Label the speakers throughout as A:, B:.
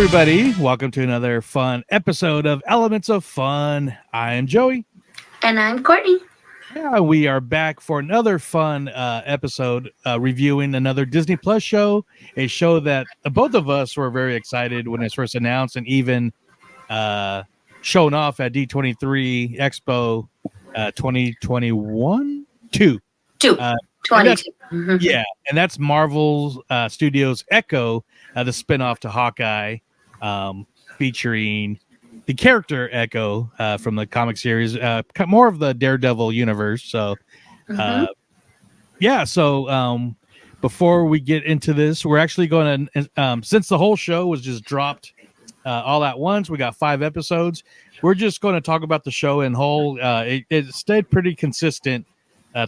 A: everybody. Welcome to another fun episode of Elements of Fun. I am Joey.
B: And I'm Courtney.
A: Yeah, we are back for another fun episode reviewing another Disney Plus show, a show that both of us were very excited when it was first announced and even shown off at D23 Expo 2021? Two.
B: 22.
A: Yeah, and that's Marvel Studios Echo, the spinoff to Hawkeye, featuring the character Echo from the comic series, more of the Daredevil universe. So, before we get into this, we're actually going to, since the whole show was just dropped all at once, we got 5 episodes. We're just going to talk about the show in whole. It stayed pretty consistent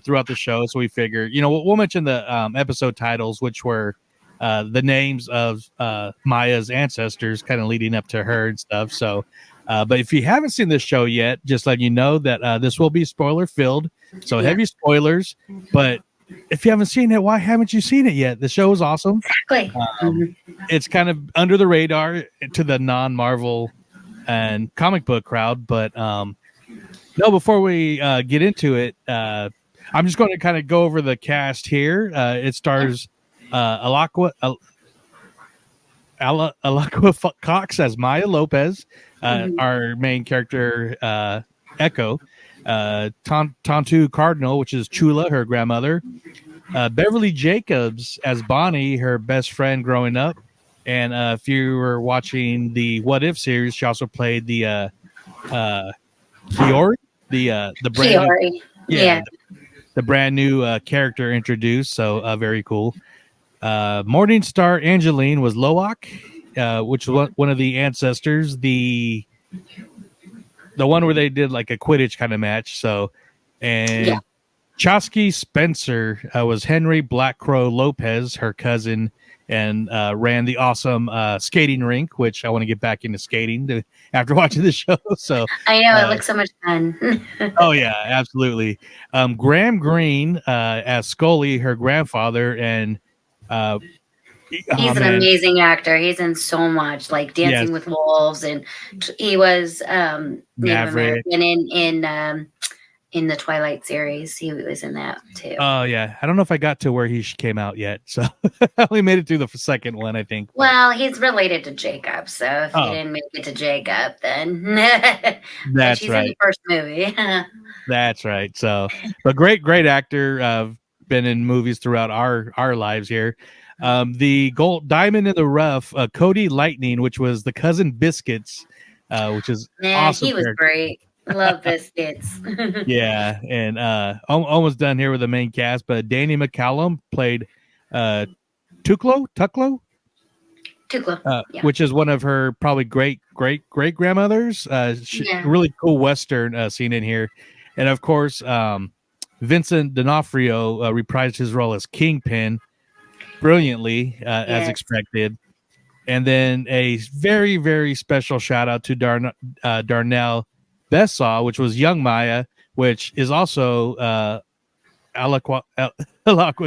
A: throughout the show, so we figure, we'll mention the episode titles, which were the names of Maya's ancestors, kind of leading up to her and stuff. So, but if you haven't seen this show yet, just letting you know that this will be spoiler filled, so heavy spoilers. But if you haven't seen it, why haven't you seen it yet? The show is awesome.
B: Exactly.
A: It's kind of under the radar to the non-Marvel and comic book crowd, but no. Before we get into it, I'm just going to kind of go over the cast here. It stars Alaqua Cox as Maya Lopez, our main character, Echo, Tontu Cardinal, which is Chula, her grandmother, Beverly Jacobs as Bonnie, her best friend growing up, and if you were watching the What If series, she also played the Kiori, the brand
B: Kiori.
A: the brand new character introduced, so very cool. Morningstar Angeline was Loak, which was one of the ancestors, the one where they did like a Quidditch kind of match. So, and Chosky Spencer was Henry Black Crow Lopez, her cousin, and ran the awesome skating rink, which I want to get back into skating after watching the show. So
B: I know it looks so much fun.
A: Oh yeah, absolutely. Graham Greene as Scully, her grandfather, and
B: he's an amazing actor. He's in so much, like Dancing with Wolves, and he was Native American in the Twilight series. He was in that too.
A: Oh yeah, I don't know if I got to where he came out yet, so I only made it through the second one, I think.
B: Well, he's related to Jacob, so if he didn't make it to Jacob, then
A: that's
B: she's
A: right.
B: in the first movie.
A: That's right. So, but great actor. Been in movies throughout our lives here. The gold diamond in the rough, Cody Lightning, which was the cousin Biscuits, which is awesome.
B: He was great. Love Biscuits.
A: Yeah, and almost done here with the main cast, but Danny McCallum played Tuklo, which is one of her probably great grandmothers. Really cool Western scene in here, and of course, Vincent D'Onofrio reprised his role as Kingpin brilliantly, as expected. And then a very, very special shout out to Darnell Bessaw, which was young Maya, which is also Alaqua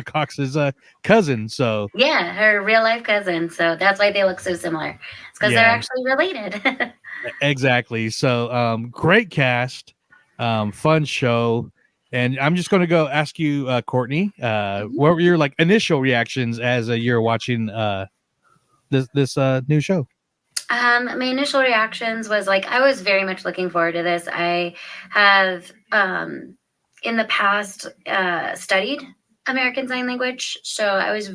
A: Cox's cousin. So
B: her real life cousin. So that's why they look so similar. It's because they're actually related.
A: Exactly. So great cast, fun show. And I'm just going to go ask you, Courtney, what were your initial reactions as you're watching this new show?
B: My initial reactions was I was very much looking forward to this. I have in the past studied American Sign Language, so I was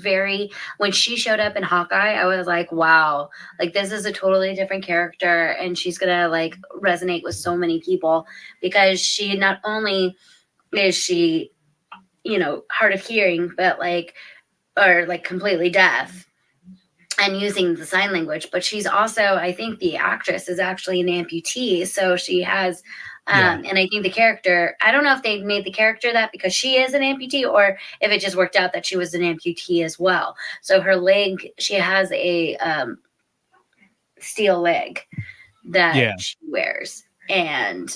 B: when she showed up in Hawkeye, I was like, wow, this is a totally different character, and she's gonna resonate with so many people, because she not only is she hard of hearing, but completely deaf and using the sign language, but she's also, I think the actress is actually an amputee, so she has and I think the character, I don't know if they made the character that because she is an amputee, or if it just worked out that she was an amputee as well. So her leg, she has a steel leg that she wears, and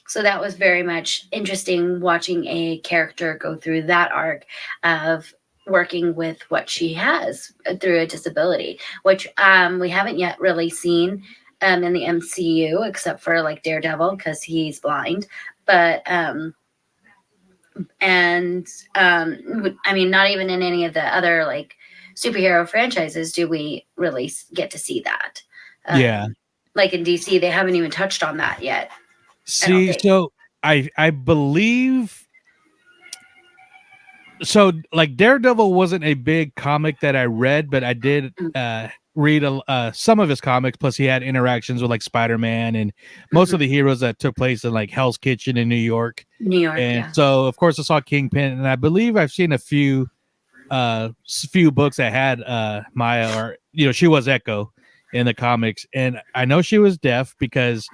B: so that was very much interesting, watching a character go through that arc of working with what she has through a disability, which we haven't yet really seen in the MCU except for like Daredevil because he's blind. But I mean, not even in any of the other like superhero franchises do we really get to see that.
A: Yeah.
B: Like in DC, they haven't even touched on that yet.
A: See, so I believe so. Like Daredevil wasn't a big comic that I read, but I did read some of his comics. Plus, he had interactions with like Spider-Man and most of the heroes that took place in like Hell's Kitchen in New York. And so, of course, I saw Kingpin, and I believe I've seen a few books that had Maya, or she was Echo in the comics, and I know she was deaf because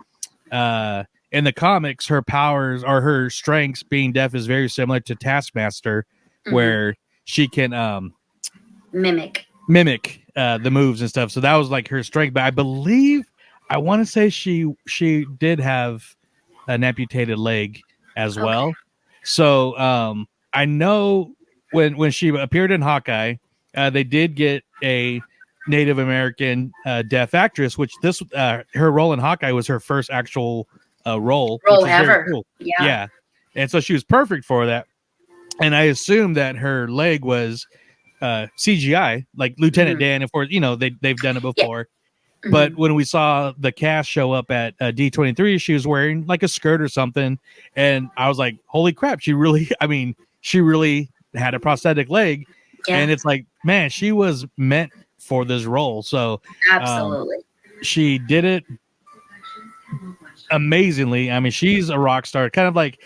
A: in the comics, her powers or her strengths being deaf is very similar to Taskmaster, where she can mimic the moves and stuff. So that was like her strength. But I believe, I want to say she did have an amputated leg as well. So I know when she appeared in Hawkeye, they did get a Native American deaf actress, which her role in Hawkeye was her first actual role
B: ever.
A: Cool. Yeah. And so she was perfect for that. And I assume that her leg was CGI, like Lieutenant Dan. Of course, they've done it before. Yeah. But when we saw the cast show up at D23, she was wearing like a skirt or something, and I was like, "Holy crap!" She really had a prosthetic leg, and it's like, man, she was meant for this role. So
B: absolutely,
A: she did it amazingly. I mean, she's a rock star. Kind of like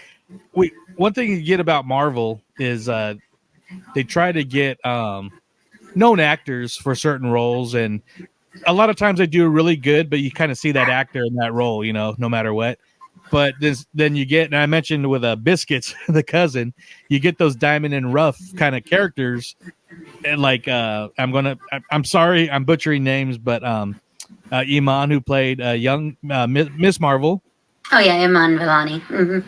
A: one thing you get about Marvel is they try to get known actors for certain roles, and a lot of times they do really good, but you kind of see that actor in that role, no matter what. But then you get, and I mentioned with Biscuits, the cousin, you get those diamond and rough kind of characters, and like I'm sorry, I'm butchering names, but Iman, who played young Miss Marvel.
B: Oh yeah, Iman Vellani.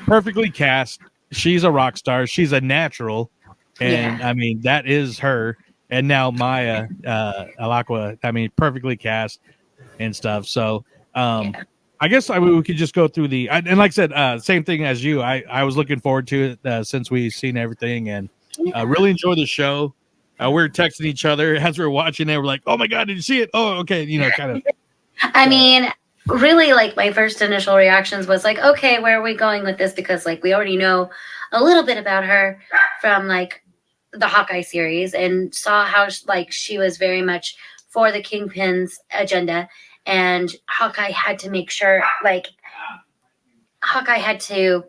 A: Perfectly cast. She's a rock star. She's a natural, and I mean that is her. And now Maya Alakwa, I mean, perfectly cast and stuff. So I guess we could just go through and like I said, same thing as you. I was looking forward to it since we've seen everything, and really enjoyed the show. We were texting each other as we were watching it. We're like, "Oh my god, did you see it? Oh, okay." Kind of.
B: I mean, really, like my first initial reactions was like, "Okay, where are we going with this?" Because like we already know a little bit about her from like the Hawkeye series, and saw how like she was very much for the Kingpin's agenda, and Hawkeye had to make sure, like Hawkeye had to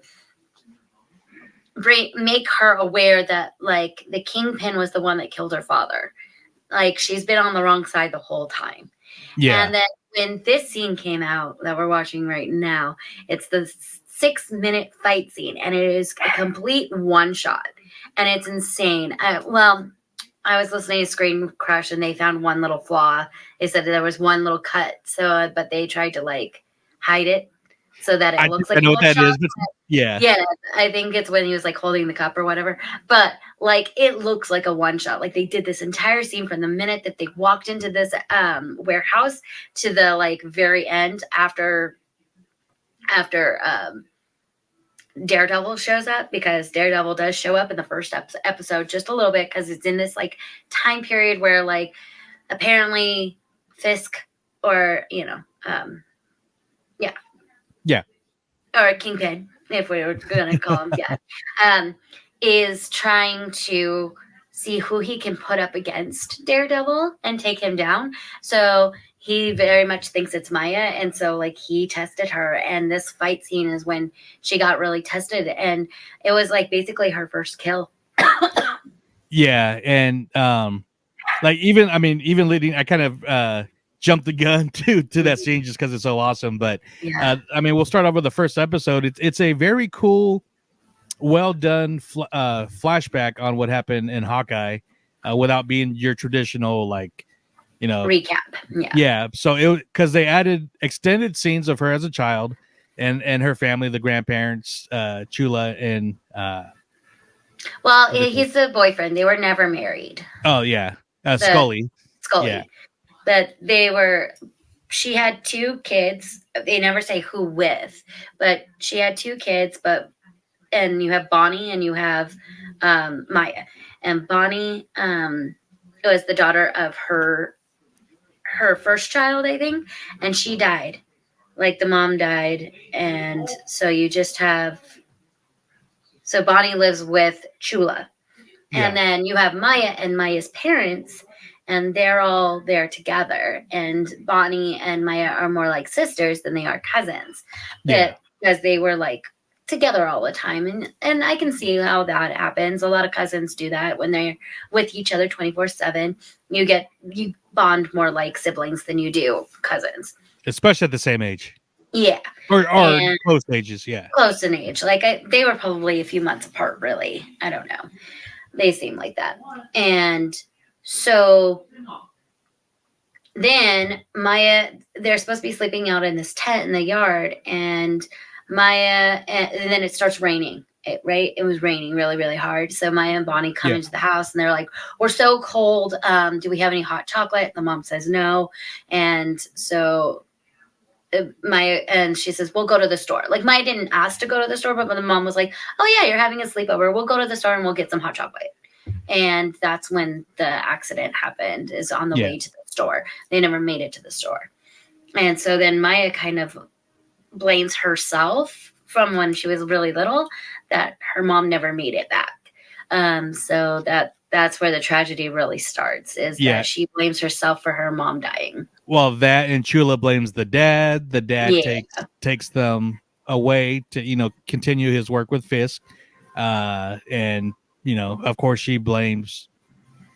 B: make her aware that like the Kingpin was the one that killed her father. Like she's been on the wrong side the whole time.
A: Yeah.
B: And then when this scene came out that we're watching right now, it's the 6-minute fight scene, and it is a complete one shot. And it's insane. I was listening to Screen Crush, and they found one little flaw. They said that there was one little cut, but they tried to like hide it so that it looks like
A: I know what that is. But
B: yeah, I think it's when he was like holding the cup or whatever. But like it looks like a one shot. Like they did this entire scene from the minute that they walked into this warehouse to the like very end after Daredevil shows up, because Daredevil does show up in the first episode just a little bit, because it's in this like time period where like apparently Fisk or or Kingpin, if we were gonna call him is trying to see who he can put up against Daredevil and take him down. So he very much thinks it's Maya, and so like he tested her, and this fight scene is when she got really tested, and it was like basically her first kill.
A: Yeah, and like even leading, I kind of jumped the gun to that scene just because it's so awesome. But I mean, we'll start off with the first episode. It's a very cool, well done flashback on what happened in Hawkeye, without being your traditional like
B: recap.
A: So because they added extended scenes of her as a child and her family, the grandparents, Chula and
B: Well, he's the boyfriend. They were never married.
A: Oh yeah, Scully.
B: Scully.
A: Yeah.
B: But she had 2 kids. They never say who with, but she had 2 kids. And you have Bonnie and you have Maya. And Bonnie was the daughter of her first child, I think, and she died. Like the mom died, and so you just have. So Bonnie lives with Chula, and then you have Maya and Maya's parents, and they're all there together. And Bonnie and Maya are more like sisters than they are cousins, because they were like together all the time. And I can see how that happens. A lot of cousins do that when they're with each other 24/7. You bond more like siblings than you do cousins,
A: especially at the same age.
B: Yeah,
A: or close ages. Yeah,
B: close in age. Like they were probably a few months apart. Really, I don't know. They seem like that. And so then Maya, they're supposed to be sleeping out in this tent in the yard, and Maya, and then it starts raining. Right? It was raining really, really hard. So Maya and Bonnie come into the house, and they're like, "We're so cold. Do we have any hot chocolate?" The mom says no, and so Maya, and she says, "We'll go to the store." Like Maya didn't ask to go to the store, but when the mom was like, "Oh yeah, you're having a sleepover. We'll go to the store and we'll get some hot chocolate." And that's when the accident happened, is on the way to the store. They never made it to the store. And so then Maya kind of blames herself from when she was really little that her mom never made it back. So that's where the tragedy really starts, is that she blames herself for her mom dying.
A: Well, that, and Chula blames the dad. The dad takes them away to, continue his work with Fisk. And, of course she blames,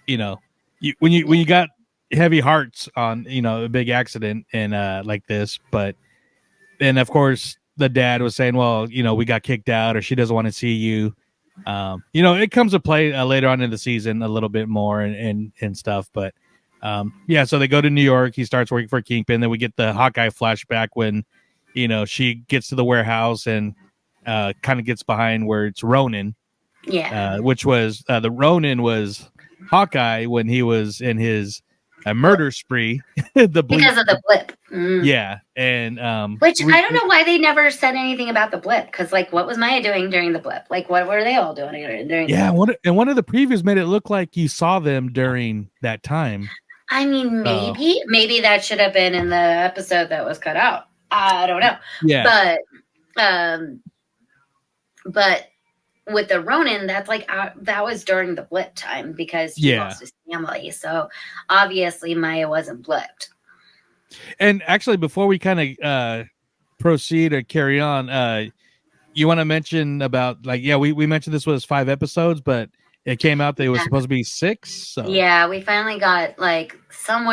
A: when you got heavy hearts on, a big accident and like this, but then of course the dad was saying, well, we got kicked out, or she doesn't want to see you. It comes to play later on in the season a little bit more and stuff, but so they go to New York. He starts working for Kingpin. Then we get the Hawkeye flashback when, she gets to the warehouse and kind of gets behind where it's Ronin.
B: Yeah.
A: Which was the Ronin was Hawkeye when he was in his murder spree. Because
B: of the blip.
A: Yeah. And
B: which I don't know why they never said anything about the blip, because like what was Maya doing during the blip? Like what were they all doing during
A: the blip? One of the previews made it look like you saw them during that time.
B: I mean, maybe that should have been in the episode that was cut out. I don't know.
A: Yeah.
B: But with the Ronin, that's like that was during the blip time, because he lost his family. So obviously Maya wasn't blipped.
A: And actually, before we kind of proceed or carry on, you want to mention about we mentioned this was 5 episodes, but it came out that it was supposed to be 6. So.
B: Yeah, we finally got some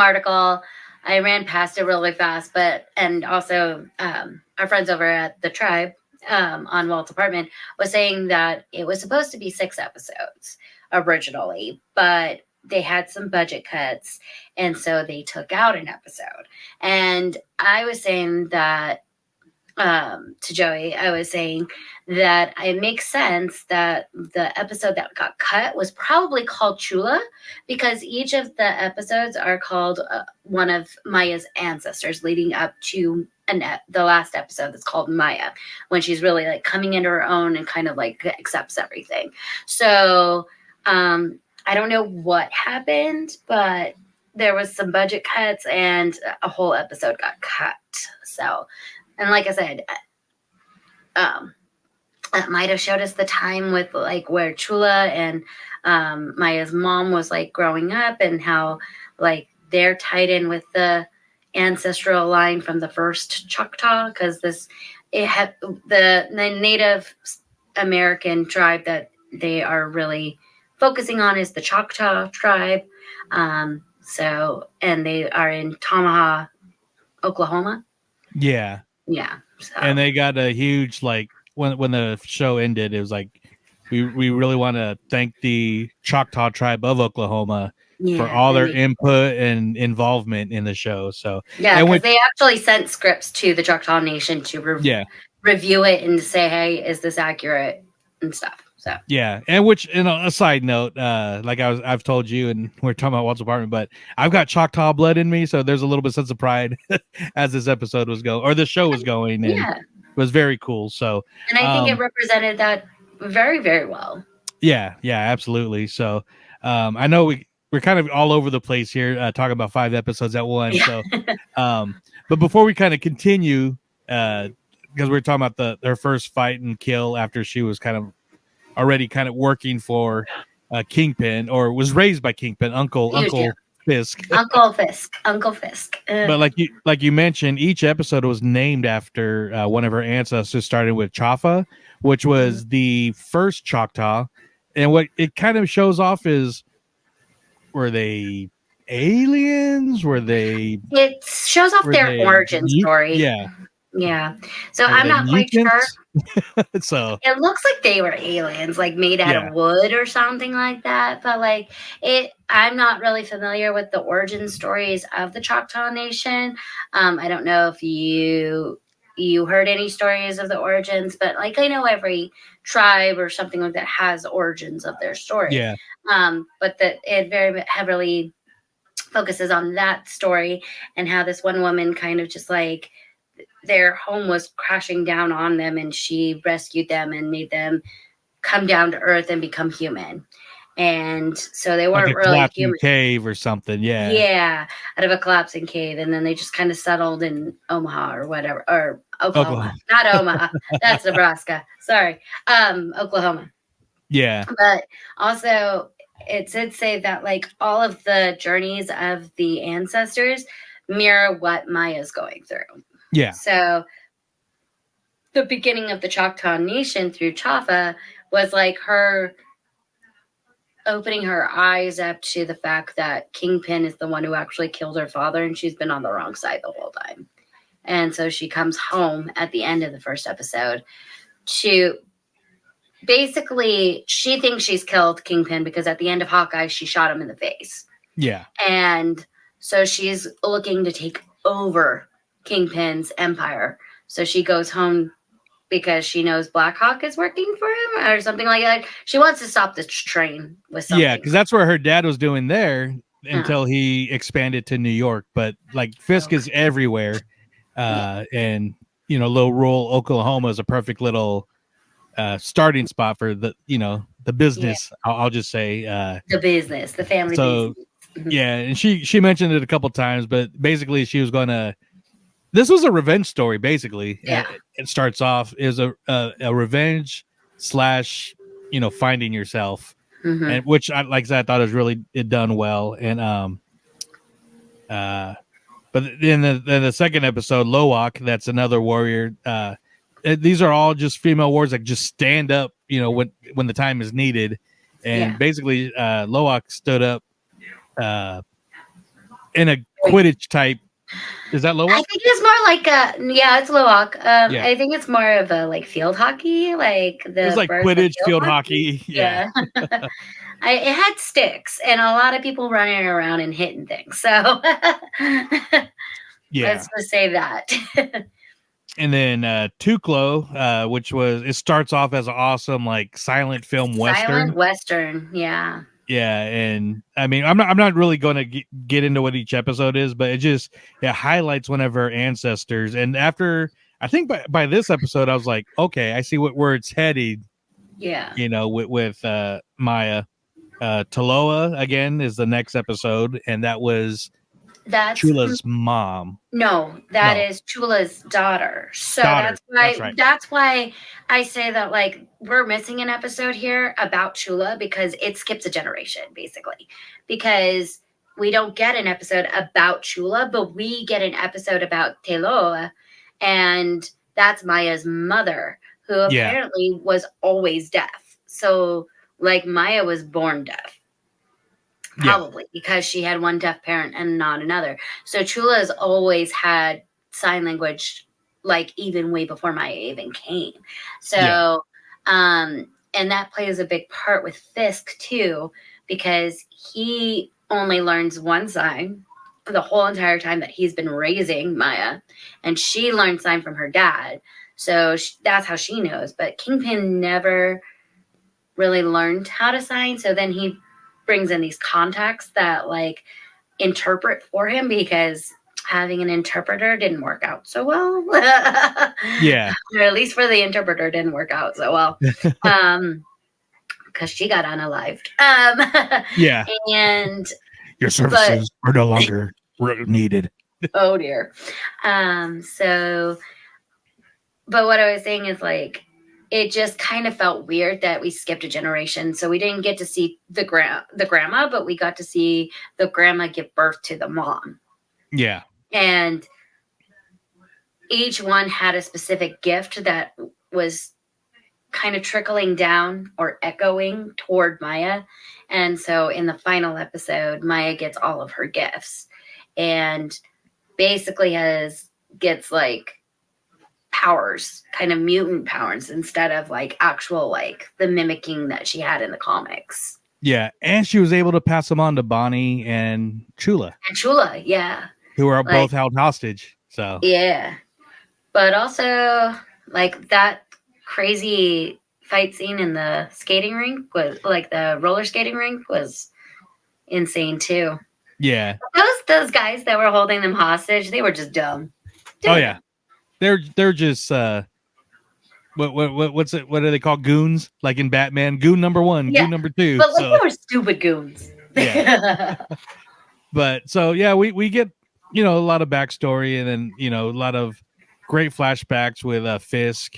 B: article. I ran past it really fast, and also our friends over at the Tribe on Walt's Apartment was saying that it was supposed to be 6 episodes originally, but they had some budget cuts, and so they took out an episode. And I was saying that to Joey, I was saying that it makes sense that the episode that got cut was probably called Chula, because each of the episodes are called one of Maya's ancestors, leading up to the last episode that's called Maya, when she's really like coming into her own and kind of like accepts everything. So I don't know what happened, but there was some budget cuts and a whole episode got cut. So, and like I said, that might have showed us the time with like where Chula and Maya's mom was like growing up, and how like they're tied in with the ancestral line from the first Choctaw, because the Native American tribe that they are really focusing on is the Choctaw tribe. So, and they are in Tamaha, Oklahoma.
A: Yeah.
B: Yeah. So.
A: And they got a huge, when the show ended, it was like, we really want to thank the Choctaw tribe of Oklahoma for all their input and involvement in the show. So
B: because they actually sent scripts to the Choctaw Nation to review it and say, hey, is this accurate and stuff. So
A: Yeah, and which, and a side note, like I've told you, and we're talking about Walt's apartment, but I've got Choctaw blood in me, so there's a little bit sense of pride as this episode was going, or the show was going, and
B: yeah,
A: it was very cool. So,
B: and I think it represented that very, very well.
A: yeah, absolutely. So, I know we're kind of all over the place here, talking about 5 episodes at once.
B: Yeah.
A: So, but before we kind of continue, because we're talking about her first fight and kill after she was already kind of working for Kingpin, or was raised by Kingpin, Uncle Fisk.
B: Uncle Fisk.
A: But like you mentioned, each episode was named after one of her ancestors, starting with Chafa, which was the first Choctaw. And what it kind of shows off is, were they aliens?
B: It shows off their origin story. Yeah. So I'm not quite sure.
A: So
B: it looks like they were aliens, like made out of wood or something like that. But like I'm not really familiar with the origin stories of the Choctaw Nation. I don't know if you heard any stories of the origins, but like I know every tribe or something like that has origins of their story.
A: Yeah.
B: But that it very heavily focuses on that story and how this one woman kind of just like their home was crashing down on them, and she rescued them and made them come down to earth and become human. And so they weren't
A: like a
B: really human.
A: Cave or something.
B: Yeah, out of a collapsing cave, and then they just kind of settled in Omaha or whatever, or Oklahoma. Not Omaha. That's Nebraska. Sorry, Oklahoma.
A: Yeah,
B: but also it did say that like all of the journeys of the ancestors mirror what Maya's going through.
A: Yeah.
B: So the beginning of the Choctaw Nation through Chafa was like her opening her eyes up to the fact that Kingpin is the one who actually killed her father, and she's been on the wrong side the whole time. And so she comes home at the end of the first episode to basically, she thinks she's killed Kingpin because at the end of Hawkeye, she shot him in the face.
A: Yeah.
B: And so she's looking to take over Kingpin's empire. So she goes home because she knows Black Hawk is working for him or something like that. She wants to stop the train with something.
A: Yeah, because that's where her dad was doing there until he expanded to New York. But like Fisk is everywhere. And, little rural Oklahoma is a perfect little starting spot for the business. I'll just say
B: the business, the family business.
A: Yeah, and she mentioned it a couple times, but basically she was gonna. This was a revenge story, basically.
B: Yeah,
A: it starts off is a revenge / finding yourself, and which I thought was really done well. And but in the second episode, Lowak, that's another warrior. These are all just female warriors that just stand up, when the time is needed, and basically Lowak stood up in a Quidditch type. Is that Lowak?
B: I think it's more like it's Lowak. I think it's more of a like field hockey, like
A: it's like Quidditch field hockey. Yeah.
B: It had sticks and a lot of people running around and hitting things. So let's just say that.
A: And then Tuklo, which it starts off as an awesome like silent film western.
B: Silent western, yeah.
A: Yeah, and I mean, I'm not really going to get into what each episode is, but it highlights one of her ancestors. And after, I think by this episode, I was like, okay, I see where it's headed.
B: Yeah,
A: with Maya. Taloa again is the next episode, and that's Chula's mom.
B: No, that is Chula's daughter. So that's why I say that like we're missing an episode here about Chula because it skips a generation basically, because we don't get an episode about Chula, but we get an episode about Taloa, and that's Maya's mother, who apparently was always deaf. So like Maya was born deaf. Probably because she had one deaf parent and not another. So Chula has always had sign language, like even way before Maya even came. So, and that plays a big part with Fisk too, because he only learns one sign the whole entire time that he's been raising Maya, and she learned sign from her dad. So that's how she knows. But Kingpin never really learned how to sign. So then he brings in these contacts that like interpret for him because having an interpreter didn't work out so well.
A: Yeah.
B: Or at least for the interpreter didn't work out so well. Because she got unalived.
A: Yeah.
B: And
A: Your services are no longer needed.
B: oh dear. So, but what I was saying is like, it just kind of felt weird that we skipped a generation. So we didn't get to see the grandma, but we got to see the grandma give birth to the mom.
A: Yeah.
B: And each one had a specific gift that was kind of trickling down or echoing toward Maya. And so in the final episode, Maya gets all of her gifts and basically gets like powers, kind of mutant powers, instead of like actual like the mimicking that she had in the comics.
A: Yeah, and she was able to pass them on to Bonnie and Chula.
B: And Chula, yeah.
A: Who are both held hostage. So
B: yeah. But also like that crazy fight scene in the skating rink was like the roller skating rink was insane too.
A: Yeah.
B: Those guys that were holding them hostage, they were just dumb.
A: Oh yeah. They're just what's it? What are they called? Goons, like in Batman. Goon number 1,
B: Yeah.
A: goon number 2.
B: But like they were stupid goons.
A: Yeah. But so yeah, we get a lot of backstory and then a lot of great flashbacks with Fisk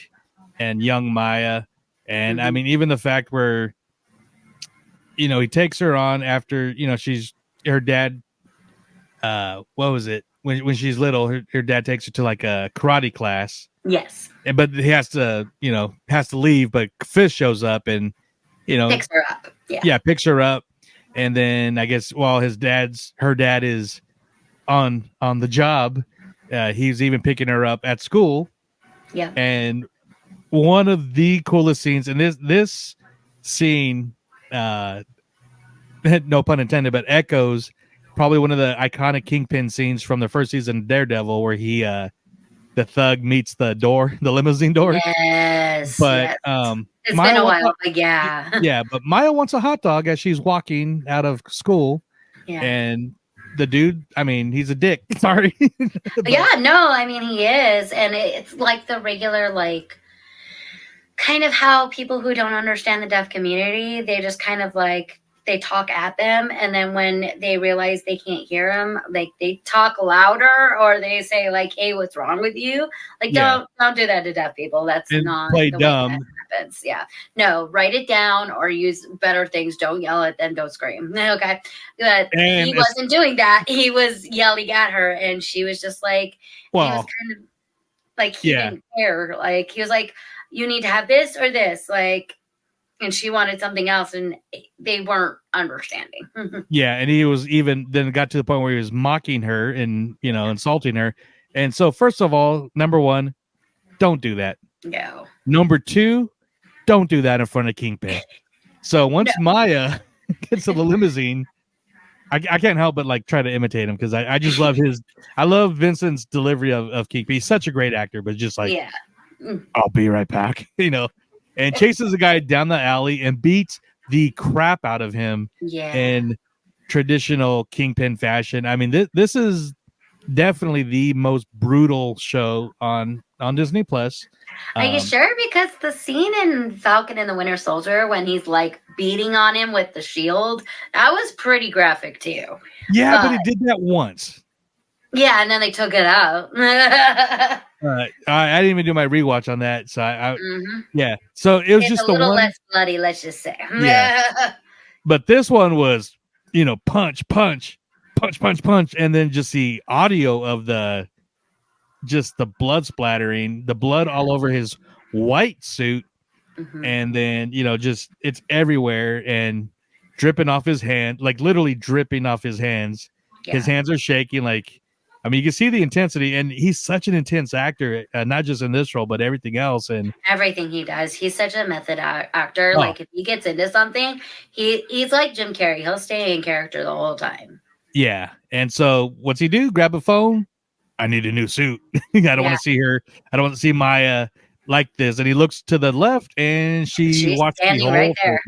A: and young Maya, and I mean even the fact where he takes her on after she's her dad. What was it? When she's little, her dad takes her to like a karate class.
B: Yes.
A: But he has to leave. But Fisk shows up and,
B: picks her up.
A: Yeah, picks her up. And then I guess while her dad is on the job, he's even picking her up at school.
B: Yeah.
A: And one of the coolest scenes, and this scene, no pun intended, but echoes probably one of the iconic Kingpin scenes from the first season of Daredevil, where he, the thug meets the limousine door.
B: Yes.
A: But
B: yes. It's been a while, but yeah.
A: Yeah, but Maya wants a hot dog as she's walking out of school.
B: Yeah.
A: And the dude, I mean, he's a dick. Sorry.
B: Yeah, no, I mean, he is. And it's like the regular, like, kind of how people who don't understand the deaf community, they just kind of like, they talk at them, and then when they realize they can't hear them, like they talk louder, or they say like, "Hey, what's wrong with you?" Like, don't do that to deaf people. That's
A: and
B: not
A: play
B: the
A: dumb.
B: way that happens. Yeah, no, write it down or use better things. Don't yell at them. Don't scream. Okay, but he wasn't doing that. He was yelling at her, and she was just like,
A: well,
B: he was kind of like he didn't care. Like he was like, "You need to have this or this," like. And she wanted something else, and they weren't understanding.
A: Yeah, and he was even then got to the point where he was mocking her and insulting her. And so, first of all, number one, don't do that.
B: No.
A: Number two, don't do that in front of Kingpin. So once Maya gets to the limousine, I can't help but like try to imitate him because I just love I love Vincent's delivery of Kingpin. He's such a great actor, but just like, I'll be right back, and chases a guy down the alley and beats the crap out of him in traditional Kingpin fashion. I mean, this is definitely the most brutal show on Disney Plus.
B: Are you sure? Because the scene in Falcon and the Winter Soldier when he's like beating on him with the shield, that was pretty graphic too.
A: Yeah, but he did that once.
B: Yeah, and then they took it out.
A: I didn't even do my rewatch on that, so yeah. So it was just
B: a little less bloody, let's just say.
A: Yeah. But this one was, punch, punch, punch, punch, punch, and then just the audio of the blood splattering, the blood all over his white suit, and then just it's everywhere and dripping off his hand, like literally dripping off his hands. Yeah. His hands are shaking, like. I mean, you can see the intensity, and he's such an intense actor, not just in this role, but everything else. And
B: everything he does, he's such a method actor. Like if he gets into something, he's like Jim Carrey. He'll stay in character the whole time.
A: Yeah. And so what's he do? Grab a phone. I need a new suit. I don't want to see her. I don't want to see Maya like this, and he looks to the left, and she
B: She's
A: watched the
B: standing
A: whole
B: right
A: thing.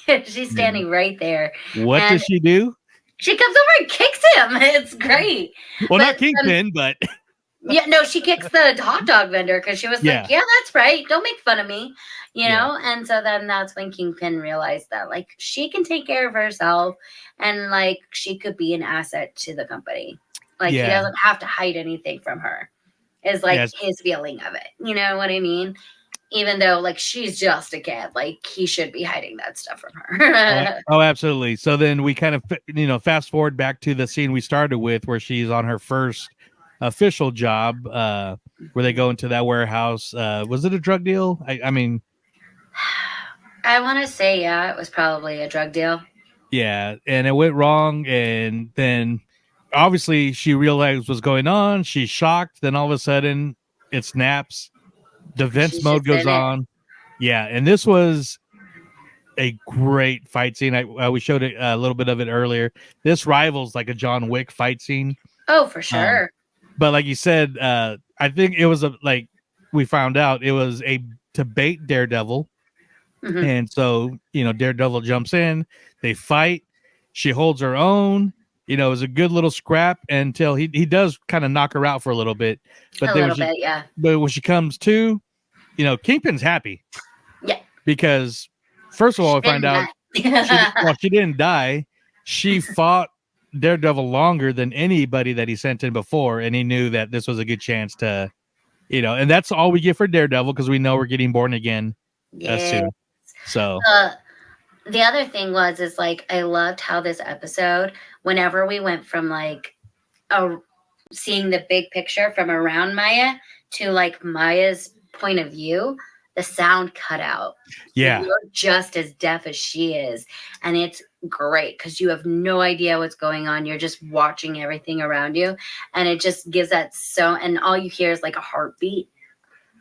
B: there. She's standing right there.
A: What
B: And
A: does she do?
B: she comes over and kicks him. It's great.
A: Well, not
B: But,
A: Kingpin, but
B: yeah, no, she kicks the hot dog vendor because she was
A: Yeah.
B: like, yeah, that's right. Don't make fun of me, you
A: Yeah.
B: know? And so then that's when Kingpin realized that, like, she can take care of herself and, like, she could be an asset to the company. Like, he
A: Yeah.
B: doesn't have to hide anything from her, is like
A: Yes.
B: his feeling of it. You know what I mean? Even though, like, she's just a kid, like, he should be hiding that stuff from her.
A: Oh, absolutely. So then we kind of, fast forward back to the scene we started with where she's on her first official job, where they go into that warehouse. Was it a drug deal? I mean,
B: I want to say, yeah, it was probably a drug deal.
A: yeah, and it went wrong, and then obviously she realized what's going on. She's shocked. Then all of a sudden it snaps. Defense
B: She's
A: mode
B: just
A: goes
B: in it.
A: on. Yeah, and this was a great fight scene. We showed a little bit of it earlier. This rivals like a John Wick fight scene.
B: Oh, for sure.
A: But like you said, I think it was like we found out it was to bait Daredevil.
B: Mhm.
A: And so, Daredevil jumps in, they fight. She holds her own. It was a good little scrap until he does kind of knock her out for a little bit. But
B: A
A: then
B: little bit, yeah.
A: But when she comes to, Kingpin's happy.
B: Yeah.
A: Because first of all, I find out she didn't die. She fought Daredevil longer than anybody that he sent in before, and he knew that this was a good chance to, and that's all we get for Daredevil because we know we're getting born again soon. So
B: the other thing is like I loved how this episode, whenever we went from like seeing the big picture from around Maya to like Maya's point of view, the sound cut out.
A: Yeah.
B: You're just as deaf as she is. And it's great because you have no idea what's going on. You're just watching everything around you. And it just gives that and all you hear is like a heartbeat.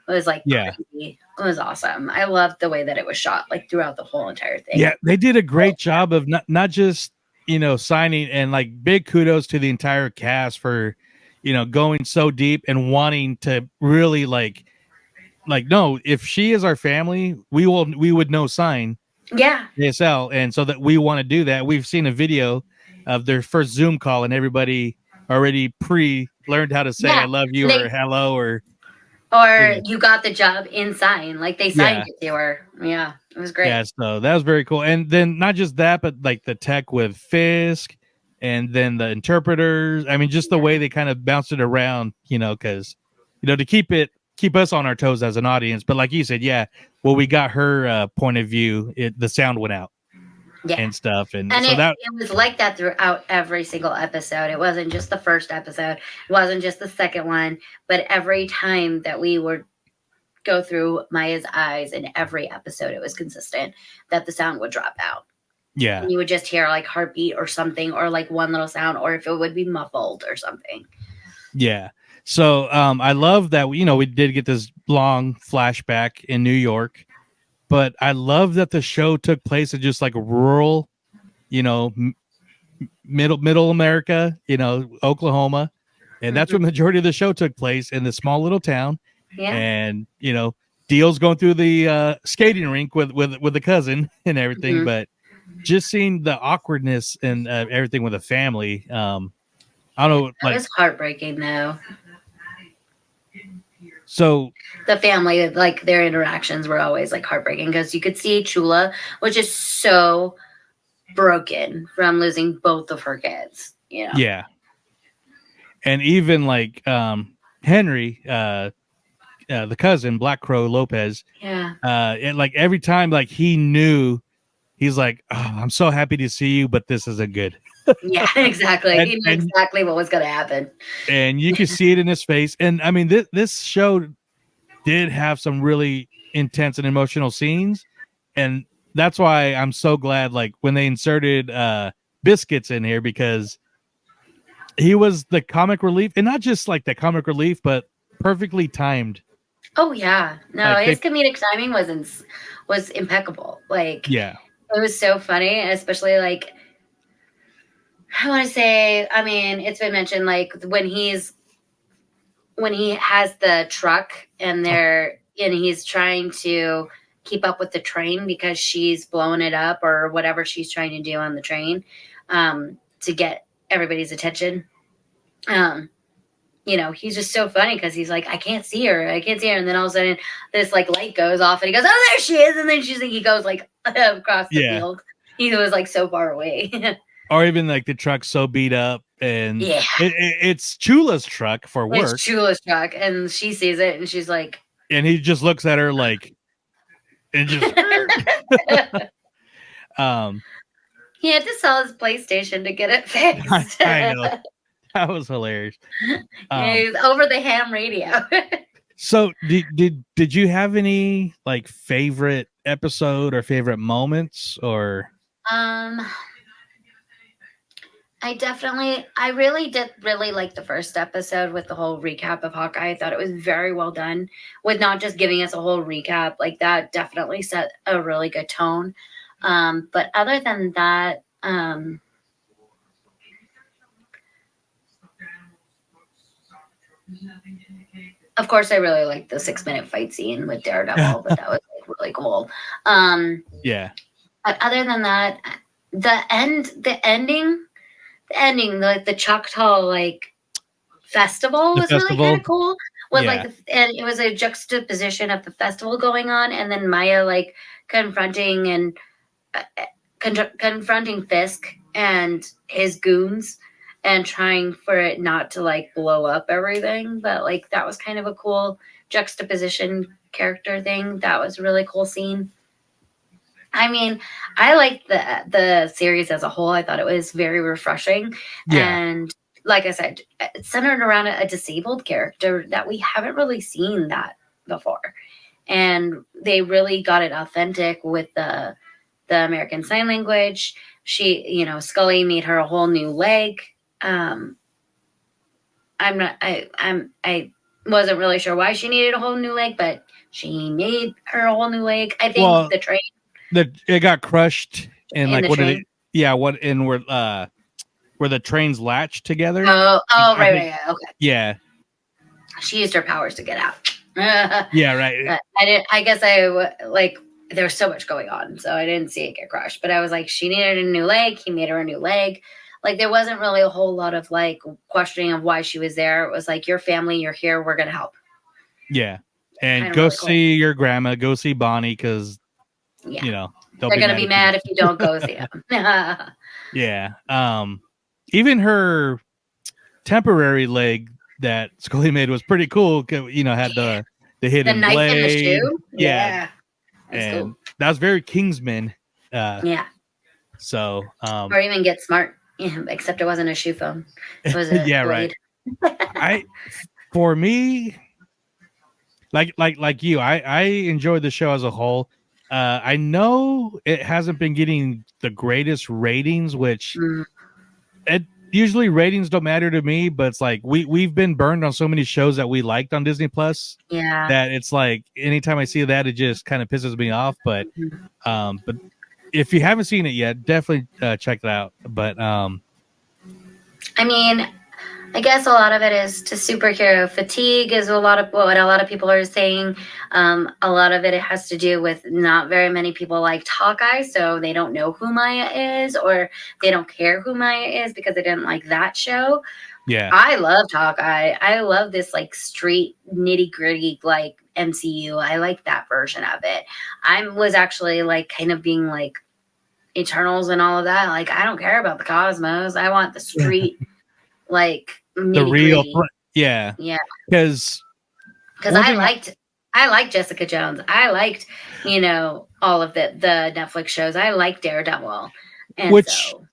B: It was like crazy. It was awesome. I loved the way that it was shot, like throughout the whole entire thing.
A: Yeah, they did a great job of not just, signing, and like big kudos to the entire cast for, going so deep and wanting to really like no, if she is our family, we would no sign ASL, and so that we want to do that. We've seen a video of their first Zoom call, and everybody already learned how to say I love you or hello or
B: you got the job in sign, like they signed it to her. Yeah, it was great.
A: Yeah, so that was very cool. And then not just that, but like the tech with Fisk, and then the interpreters. I mean, just the way they kind of bounced it around, because to keep us on our toes as an audience. But like you said, we got her point of view. The sound went out, and stuff, and so it
B: was like that throughout every single episode. It wasn't just the first episode. It wasn't just the second one. But every time that we would go through Maya's eyes in every episode, it was consistent that the sound would drop out.
A: Yeah,
B: and you would just hear like heartbeat or something, or like one little sound, or if it would be muffled or something.
A: Yeah. So I love that we did get this long flashback in New York, but I love that the show took place in just like rural, middle America, Oklahoma, and that's where the majority of the show took place, in this small little town.
B: Yeah.
A: And Deal's going through the skating rink with the cousin and everything, but just seeing the awkwardness and everything with the family. I don't know.
B: That was heartbreaking though.
A: So
B: the family, like their interactions were always like heartbreaking because you could see Chula, which is so broken from losing both of her kids.
A: Yeah. And even like Henry, the cousin, Black Crow Lopez.
B: Yeah.
A: And like every time, like he knew, he's like, oh, I'm so happy to see you, but this isn't good.
B: Yeah, exactly. He knew exactly what was going to happen.
A: And you could see it in his face. And I mean, this show did have some really intense and emotional scenes. And that's why I'm so glad, like, when they inserted Biscuits in here, because he was the comic relief, and not just like the comic relief, but perfectly timed.
B: Oh, yeah. No, like his comedic timing was impeccable. Like,
A: yeah,
B: it was so funny, especially like, I want to say, I mean, it's been mentioned, like when he has the truck and he's trying to keep up with the train because she's blowing it up or whatever she's trying to do on the train, to get everybody's attention. He's just so funny because he's like, I can't see her. And then all of a sudden this like light goes off and he goes, oh, there she is. And then he goes like across the field. He was like so far away.
A: Or even like the truck's so beat up, and it's Chula's truck for work.
B: It's Chula's truck, and she sees it, and she's like,
A: and he just looks at her like, and just.
B: He had to sell his PlayStation to get it fixed.
A: I know. That was hilarious.
B: It was over the ham radio.
A: So did you have any like favorite episode or favorite moments or?
B: I really did like the first episode with the whole recap of Hawkeye. I thought it was very well done with not just giving us a whole recap. Like that definitely set a really good tone. But other than that, of course, I really liked the 6-minute fight scene with Daredevil, but that was like really cool.
A: Yeah.
B: But other than that, the ending, like the Choctaw like festival was really kind of cool. And it was a juxtaposition of the festival going on, and then Maya like confronting Fisk and his goons and trying for it not to like blow up everything. But like that was kind of a cool juxtaposition character thing. That was a really cool scene. I mean, I liked the series as a whole. I thought it was very refreshing. Yeah. And like I said, it's centered around a disabled character that we haven't really seen that before. And they really got it authentic with the American Sign Language. She, Scully made her a whole new leg. I wasn't really sure why she needed a whole new leg, but she made her a whole new leg. I think the train.
A: It got crushed and like what did it? Yeah, where the trains latched together.
B: Right, okay.
A: Yeah,
B: she used her powers to get out.
A: Yeah, right.
B: I guess there was so much going on, so I didn't see it get crushed. But I was like, she needed a new leg. He made her a new leg. Like there wasn't really a whole lot of like questioning of why she was there. It was like, your family, you're here, we're gonna help.
A: Yeah, and go really see your grandma. Go see Bonnie because they're
B: gonna be mad if you don't go see them.
A: Yeah. Even her temporary leg that Scully made was pretty cool. Had the hidden
B: knife
A: blade.
B: In the shoe.
A: Yeah.
B: That's cool.
A: That was very Kingsman. So,
B: or even Get Smart. Yeah, except it wasn't a shoe phone. It was a blade.
A: Right. For me, like you, I enjoyed the show as a whole. I know it hasn't been getting the greatest ratings, which usually ratings don't matter to me, but it's like we've been burned on so many shows that we liked on Disney Plus.
B: Yeah.
A: That it's like anytime I see that, it just kind of pisses me off. But if you haven't seen it yet, definitely check it out. But
B: I mean, I guess a lot of it is to superhero fatigue is what a lot of people are saying. A lot of it has to do with not very many people liked Hawkeye, so they don't know who Maya is, or they don't care who Maya is because they didn't like that show.
A: Yeah.
B: I loved Hawkeye. I love this like street nitty gritty like MCU. I like that version of it. I was actually like kind of being like Eternals and all of that. Like, I don't care about the cosmos. I want the street, like
A: the real, yeah. Because
B: I liked Jessica Jones. I liked, all of the Netflix shows. I liked Daredevil. And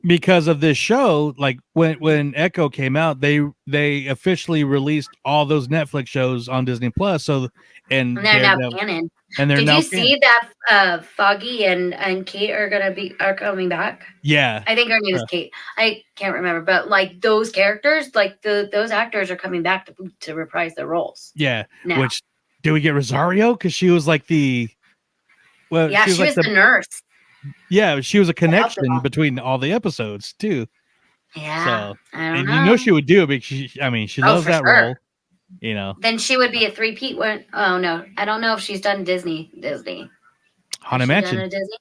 A: because of this show, like when Echo came out, they officially released all those Netflix shows on Disney Plus. So and
B: they're now canon.
A: And they're
B: Did
A: now
B: you see that Foggy and Kate are coming back?
A: Yeah,
B: I think her name is Kate. I can't remember, but like those characters, like those actors are coming back to reprise their roles.
A: Yeah. Now. Which do we get Rosario? Because she was like the
B: she was the nurse.
A: Yeah, she was a connection between all the episodes too.
B: Yeah,
A: so and she would do it because she loves that role. you know,
B: Then she would be a three-peat one. Oh no, I don't know if she's done Disney. Has
A: Haunted
B: she done
A: Mansion.
B: a Disney?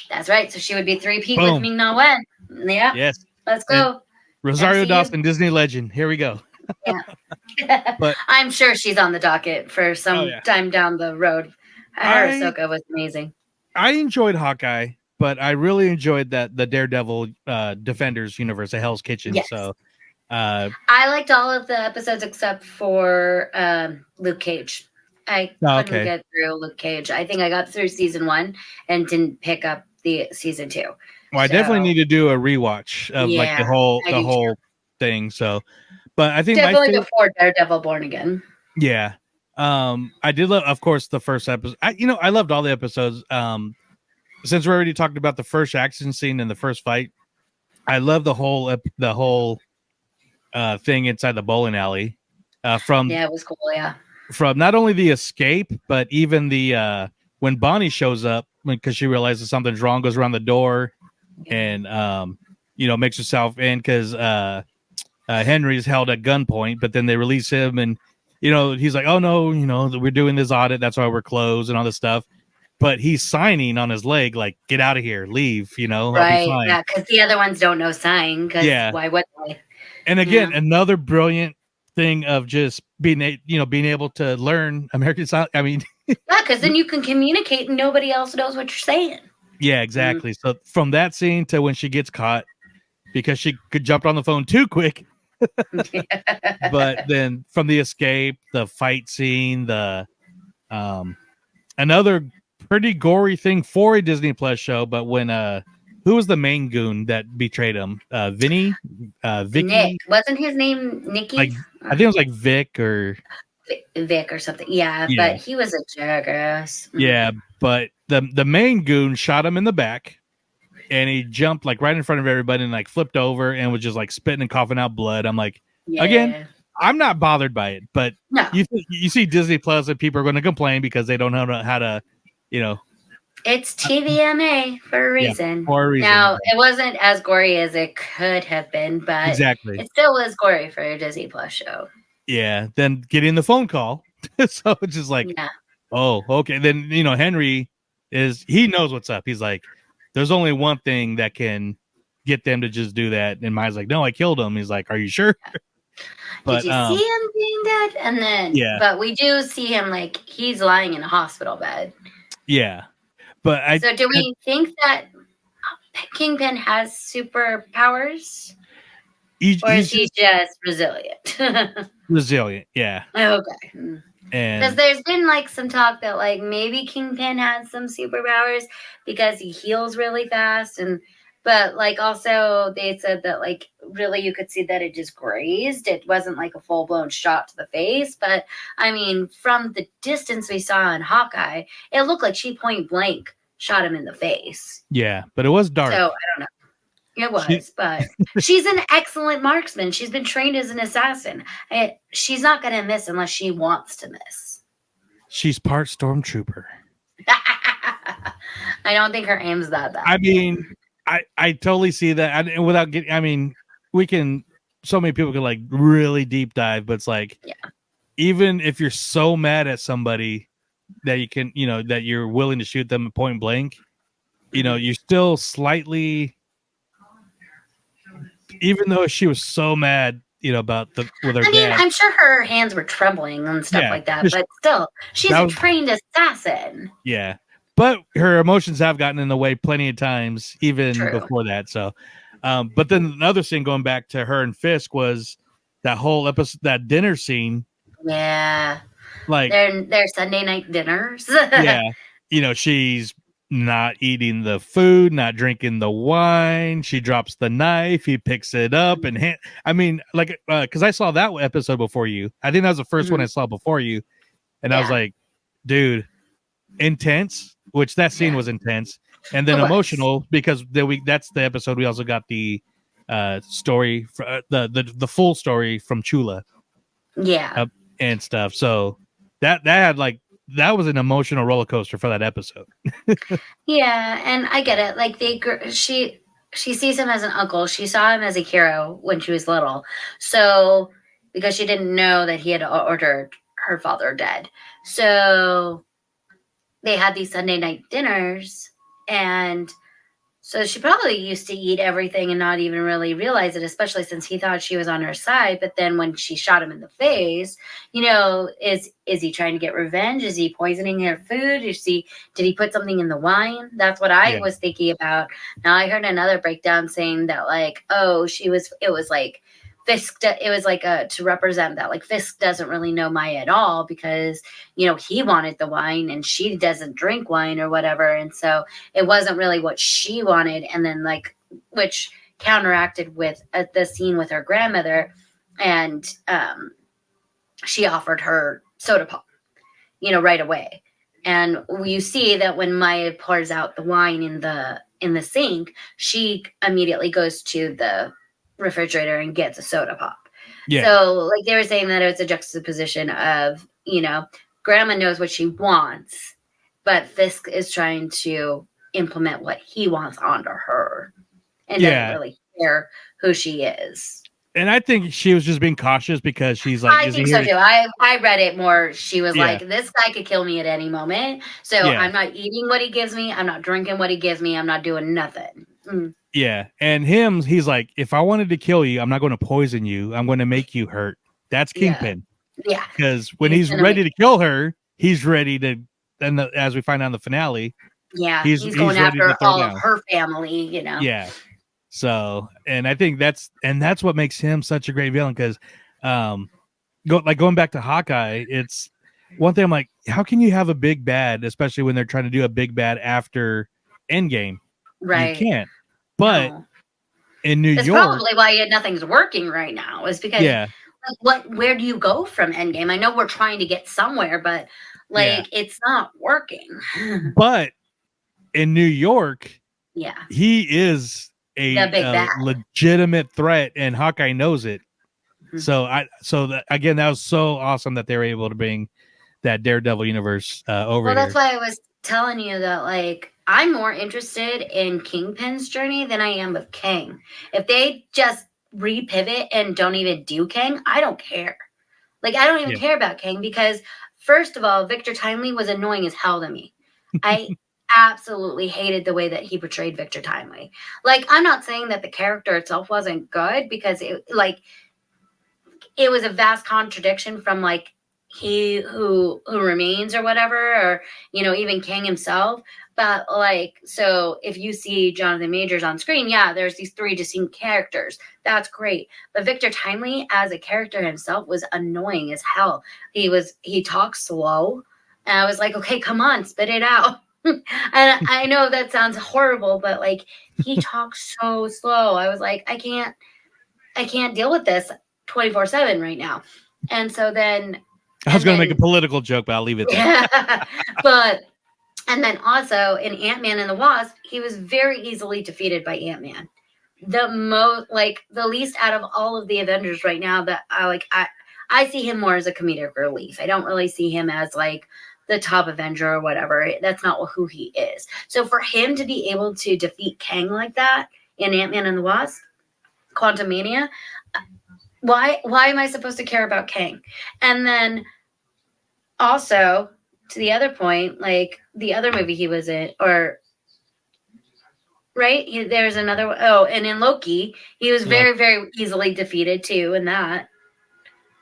B: That's right. So she would be three-peat with
A: Boom.
B: Ming Na Wen. Yeah,
A: Yes.
B: let's
A: And
B: go.
A: Rosario
B: MCU.
A: Dawson, Disney legend. Here we go.
B: Yeah.
A: But
B: I'm sure she's on the docket for some time down the road. Her Ahsoka was amazing.
A: I enjoyed Hawkeye, but I really enjoyed that the Daredevil Defenders universe, the Hell's Kitchen.
B: Yes.
A: So
B: I liked all of the episodes except for Luke Cage. I couldn't get through Luke Cage. I think I got through season 1 and didn't pick up the season 2.
A: Well, I definitely need to do a rewatch of like the whole thing. So, but I think
B: definitely before Daredevil Born Again.
A: Yeah. I did love, of course, the first episode. I loved all the episodes. Since we already talked about the first action scene and the first fight, I love the whole thing inside the bowling alley. It
B: was cool. Yeah.
A: From not only the escape, but even the when Bonnie shows up because she realizes something's wrong, goes around the door, and makes herself in because Henry's held at gunpoint, but then they release him, and he's like, oh no, we're doing this audit, that's why we're closed and all this stuff. But he's signing on his leg, like, get out of here, leave,
B: right? Yeah, because the other ones don't know sign. Because why would they?
A: And again, another brilliant thing of just being able to learn American Sign. I mean,
B: yeah, because then you can communicate and nobody else knows what you're saying.
A: Yeah, exactly. So from that scene to when she gets caught because she could jump on the phone too quick. But then from the escape, the fight scene, the another pretty gory thing for a Disney Plus show. But when who was the main goon that betrayed him? Vicky?
B: Nick. Wasn't his name Nicky?
A: I think it was like Vic or
B: something. Yeah, but he was a jackass.
A: Yeah, but the main goon shot him in the back, and he jumped like right in front of everybody and like flipped over and was just like spitting and coughing out blood. I'm like, again, I'm not bothered by it, but you see Disney Plus and people are going to complain because they don't know how to,
B: It's TVMA for a reason.
A: Yeah, for a reason.
B: Now, it wasn't as gory as it could have been, but it still was gory for a Disney Plus show.
A: Yeah. Then getting the phone call. So it's just like, oh, okay. Then, Henry he knows what's up. He's like, there's only one thing that can get them to just do that. And Maya's like, no, I killed him. He's like, are you sure?
B: But, did you see him being dead? And then, but we do see him like he's lying in a hospital bed.
A: Yeah. But
B: so do we think that Kingpin has superpowers? Or is he just resilient?
A: Resilient, yeah.
B: Okay.
A: And
B: because there's been like some talk that like maybe Kingpin has some superpowers because he heals really fast, but like also they said that like really you could see that it just grazed. It wasn't like a full blown shot to the face, but I mean from the distance we saw in Hawkeye, it looked like she point blank shot him in the face.
A: Yeah, but it was dark.
B: So I don't know. It was, but she's an excellent marksman. She's been trained as an assassin. She's not going to miss unless she wants to miss.
A: She's part stormtrooper.
B: I don't think her aim's that bad.
A: I mean, I totally see that. And without getting, I mean, so many people can like really deep dive, but it's like, even if you're so mad at somebody that you can, that you're willing to shoot them at point blank, you're still slightly. Even though she was so mad, about with her dad.
B: I'm sure her hands were trembling and stuff like that, but still, she's a trained assassin.
A: Yeah, but her emotions have gotten in the way plenty of times, even before that. So, but then another scene going back to her and Fisk was that whole episode, that dinner scene.
B: Yeah,
A: like
B: their Sunday night dinners.
A: Yeah, she's not eating the food, not drinking the wine. She drops the knife. He picks it up and I mean, like, because I saw that episode before you. I think that was the first one I saw before you, and I was like, dude, intense. Which that scene was intense, and then emotional because that's the episode we also got the story for the full story from Chula, and stuff. So that had like. That was an emotional roller coaster for that episode.
B: Yeah, and I get it. Like she sees him as an uncle. She saw him as a hero when she was little. So because she didn't know that he had ordered her father dead. So they had these Sunday night dinners, and so she probably used to eat everything and not even really realize it, especially since he thought she was on her side. But then when she shot him in the face, is he trying to get revenge? Is he poisoning her food? Did he put something in the wine? That's what I was thinking about. Now I heard another breakdown saying that it was like Fisk, it was like to represent that like Fisk doesn't really know Maya at all because he wanted the wine and she doesn't drink wine or whatever, and so it wasn't really what she wanted, and then which counteracted with the scene with her grandmother, and she offered her soda pop right away, and you see that when Maya pours out the wine in the sink, she immediately goes to the refrigerator and gets a soda pop. So they were saying that it was a juxtaposition of grandma knows what she wants, but Fisk is trying to implement what he wants onto her and doesn't really care who she is.
A: And I think she was just being cautious because she's like,
B: I think so too. I read it more. She was like, this guy could kill me at any moment. So I'm not eating what he gives me. I'm not drinking what he gives me. I'm not doing nothing.
A: Yeah. And he's like, if I wanted to kill you, I'm not going to poison you. I'm going to make you hurt. That's Kingpin.
B: Yeah.
A: Because when he's ready to kill her, he's ready to, and as we find out in the finale,
B: he's going after all of her family,
A: Yeah. So, and I think that's what makes him such a great villain. Because, going back to Hawkeye, it's one thing. I'm like, how can you have a big bad, especially when they're trying to do a big bad after Endgame?
B: Right.
A: You can't. But in New York,
B: probably why nothing's working right now is because where do you go from Endgame? I know we're trying to get somewhere, but it's not working.
A: But in New York, he is a legitimate threat, and Hawkeye knows it. Mm-hmm. Again, that was so awesome that they were able to bring that Daredevil universe over.
B: Well, that's why I was telling you that I'm more interested in Kingpin's journey than I am with Kang. If they just repivot and don't even do Kang, I don't care. I don't even care about Kang because, first of all, Victor Timely was annoying as hell to me. I absolutely hated the way that he portrayed Victor Timely. I'm not saying that the character itself wasn't good because it was a vast contradiction from He Who Remains or whatever, or even Kang himself. But so if you see Jonathan Majors on screen, there's these three distinct characters. That's great. But Victor Timely as a character himself was annoying as hell. He talks slow, and I was like, okay, come on, spit it out. And I know that sounds horrible, but he talks so slow. I was like, I can't deal with this 24/7 right now. And so then
A: I was going to make a political joke, but I'll leave it there.
B: And then also in Ant-Man and the Wasp, he was very easily defeated by Ant-Man. The least out of all of the Avengers right now that I see him more as a comedic relief. I don't really see him as the top Avenger or whatever. That's not who he is. So for him to be able to defeat Kang like that in Ant-Man and the Wasp, Quantumania, why am I supposed to care about Kang? And then also, to the other point, the other movie he was in, there's another one. Oh, and in Loki, he was very, very easily defeated too in that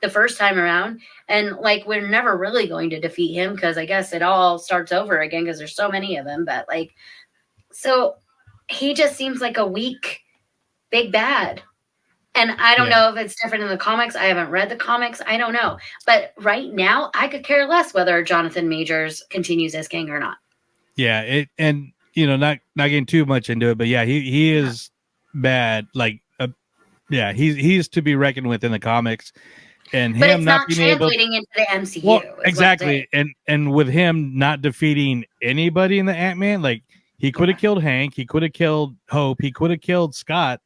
B: the first time around. And we're never really going to defeat him because I guess it all starts over again because there's so many of them. But so he just seems like a weak, big bad. And I don't know if it's different in the comics. I haven't read the comics. I don't know. But right now, I could care less whether Jonathan Majors continues as Kang or not.
A: Yeah, not getting too much into it, but he is bad. He's to be reckoned with in the comics, and
B: but
A: him
B: it's
A: not
B: being translating into the MCU.
A: Well, exactly, and with him not defeating anybody in the Ant-Man, he could have killed Hank, he could have killed Hope, he could have killed Scott.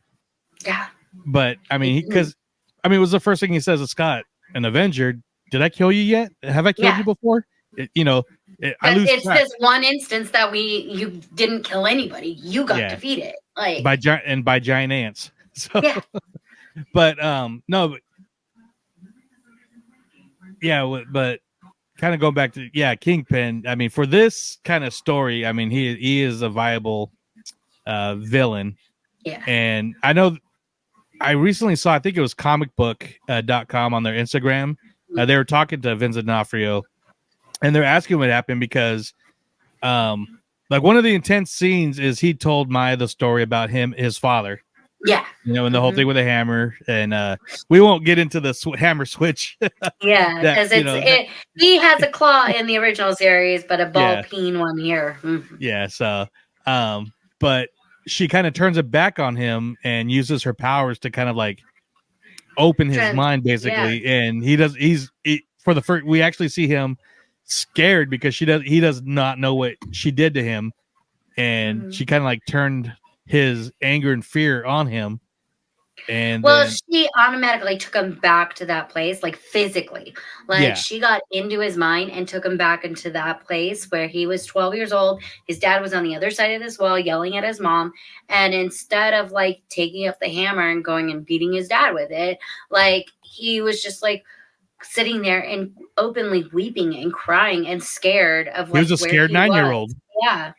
B: Yeah.
A: But I mean, it was the first thing he says to Scott, an Avenger. Did I kill you yet? Have I killed you before? I lose
B: it's track. This one instance that you didn't kill anybody. You got defeated,
A: by giant ants. So, but no, but kind of going back to Kingpin. I mean, for this kind of story, I mean, he is a viable villain.
B: Yeah.
A: And I know I recently saw, I think it was comicbook.com on their Instagram. They were talking to Vincent D'Onofrio, and they're asking what happened because, like, one of the intense scenes is he told Maya the story about his father.
B: Yeah.
A: And the whole thing with the hammer, and we won't get into the hammer switch.
B: Yeah, because he has a claw in the original series, but a ball peen one here. Mm-hmm.
A: Yeah, so, but she kind of turns it back on him and uses her powers to kind of like open his mind, basically. And for the first, we actually see him scared because he does not know what she did to him, and she kind of like turned his anger and fear on him. And
B: she automatically took him back to that place, like physically. Like she got into his mind and took him back into that place where he was 12 years old. His dad was on the other side of this wall yelling at his mom. And instead of like taking up the hammer and going and beating his dad with it, like he was just like sitting there and openly weeping and crying and scared of
A: he was a scared 9-year-old.
B: Yeah.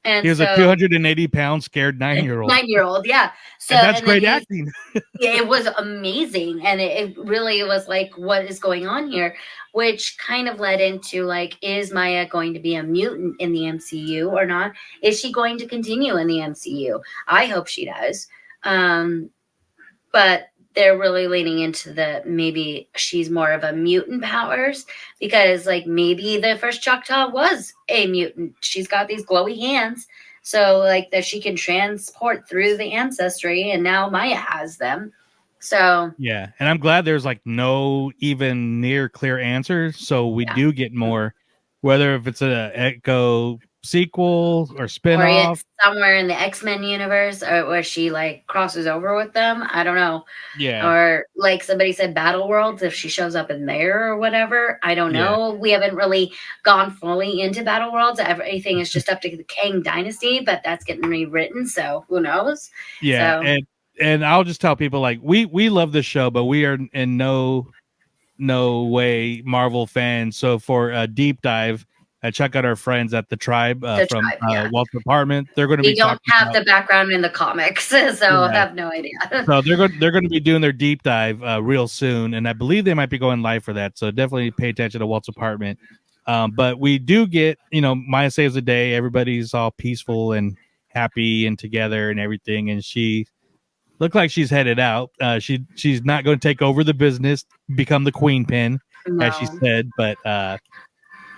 B: And
A: he was a 280-pound scared 9-year-old.
B: 9-year-old, yeah. So
A: and that's great acting.
B: It was amazing, and it really was like, what is going on here? Which kind of led into like, is Maya going to be a mutant in the MCU or not? Is she going to continue in the MCU? I hope she does. But they're really leaning into maybe she's more of a mutant powers, because like maybe the first Choctaw was a mutant. She's got these glowy hands, so like that she can transport through the ancestry, and now Maya has them. So
A: yeah, and I'm glad there's like no even near clear answer, so we do get more, whether if it's a Echo sequel or spin-off,
B: or somewhere in the X-Men universe, or where she like crosses over with them. I don't know.
A: Yeah.
B: Or like somebody said, Battle Worlds, if she shows up in there or whatever. I don't know. We haven't really gone fully into Battle Worlds. Everything is just up to the Kang Dynasty, but that's getting rewritten, so who knows?
A: Yeah.
B: So.
A: And I'll just tell people, like, we love this show, but we are in no way Marvel fans. So for a deep dive, check out our friends at the Tribe from Walt's Apartment. They're going to be.
B: We don't have the background in the comics, so I have no idea.
A: So they're going to be doing their deep dive real soon, and I believe they might be going live for that. So definitely pay attention to Walt's Apartment. But we do get, Maya saves the day. Everybody's all peaceful and happy and together and everything, and she looked like she's headed out. She's not going to take over the business, become the queen pin, as she said, but.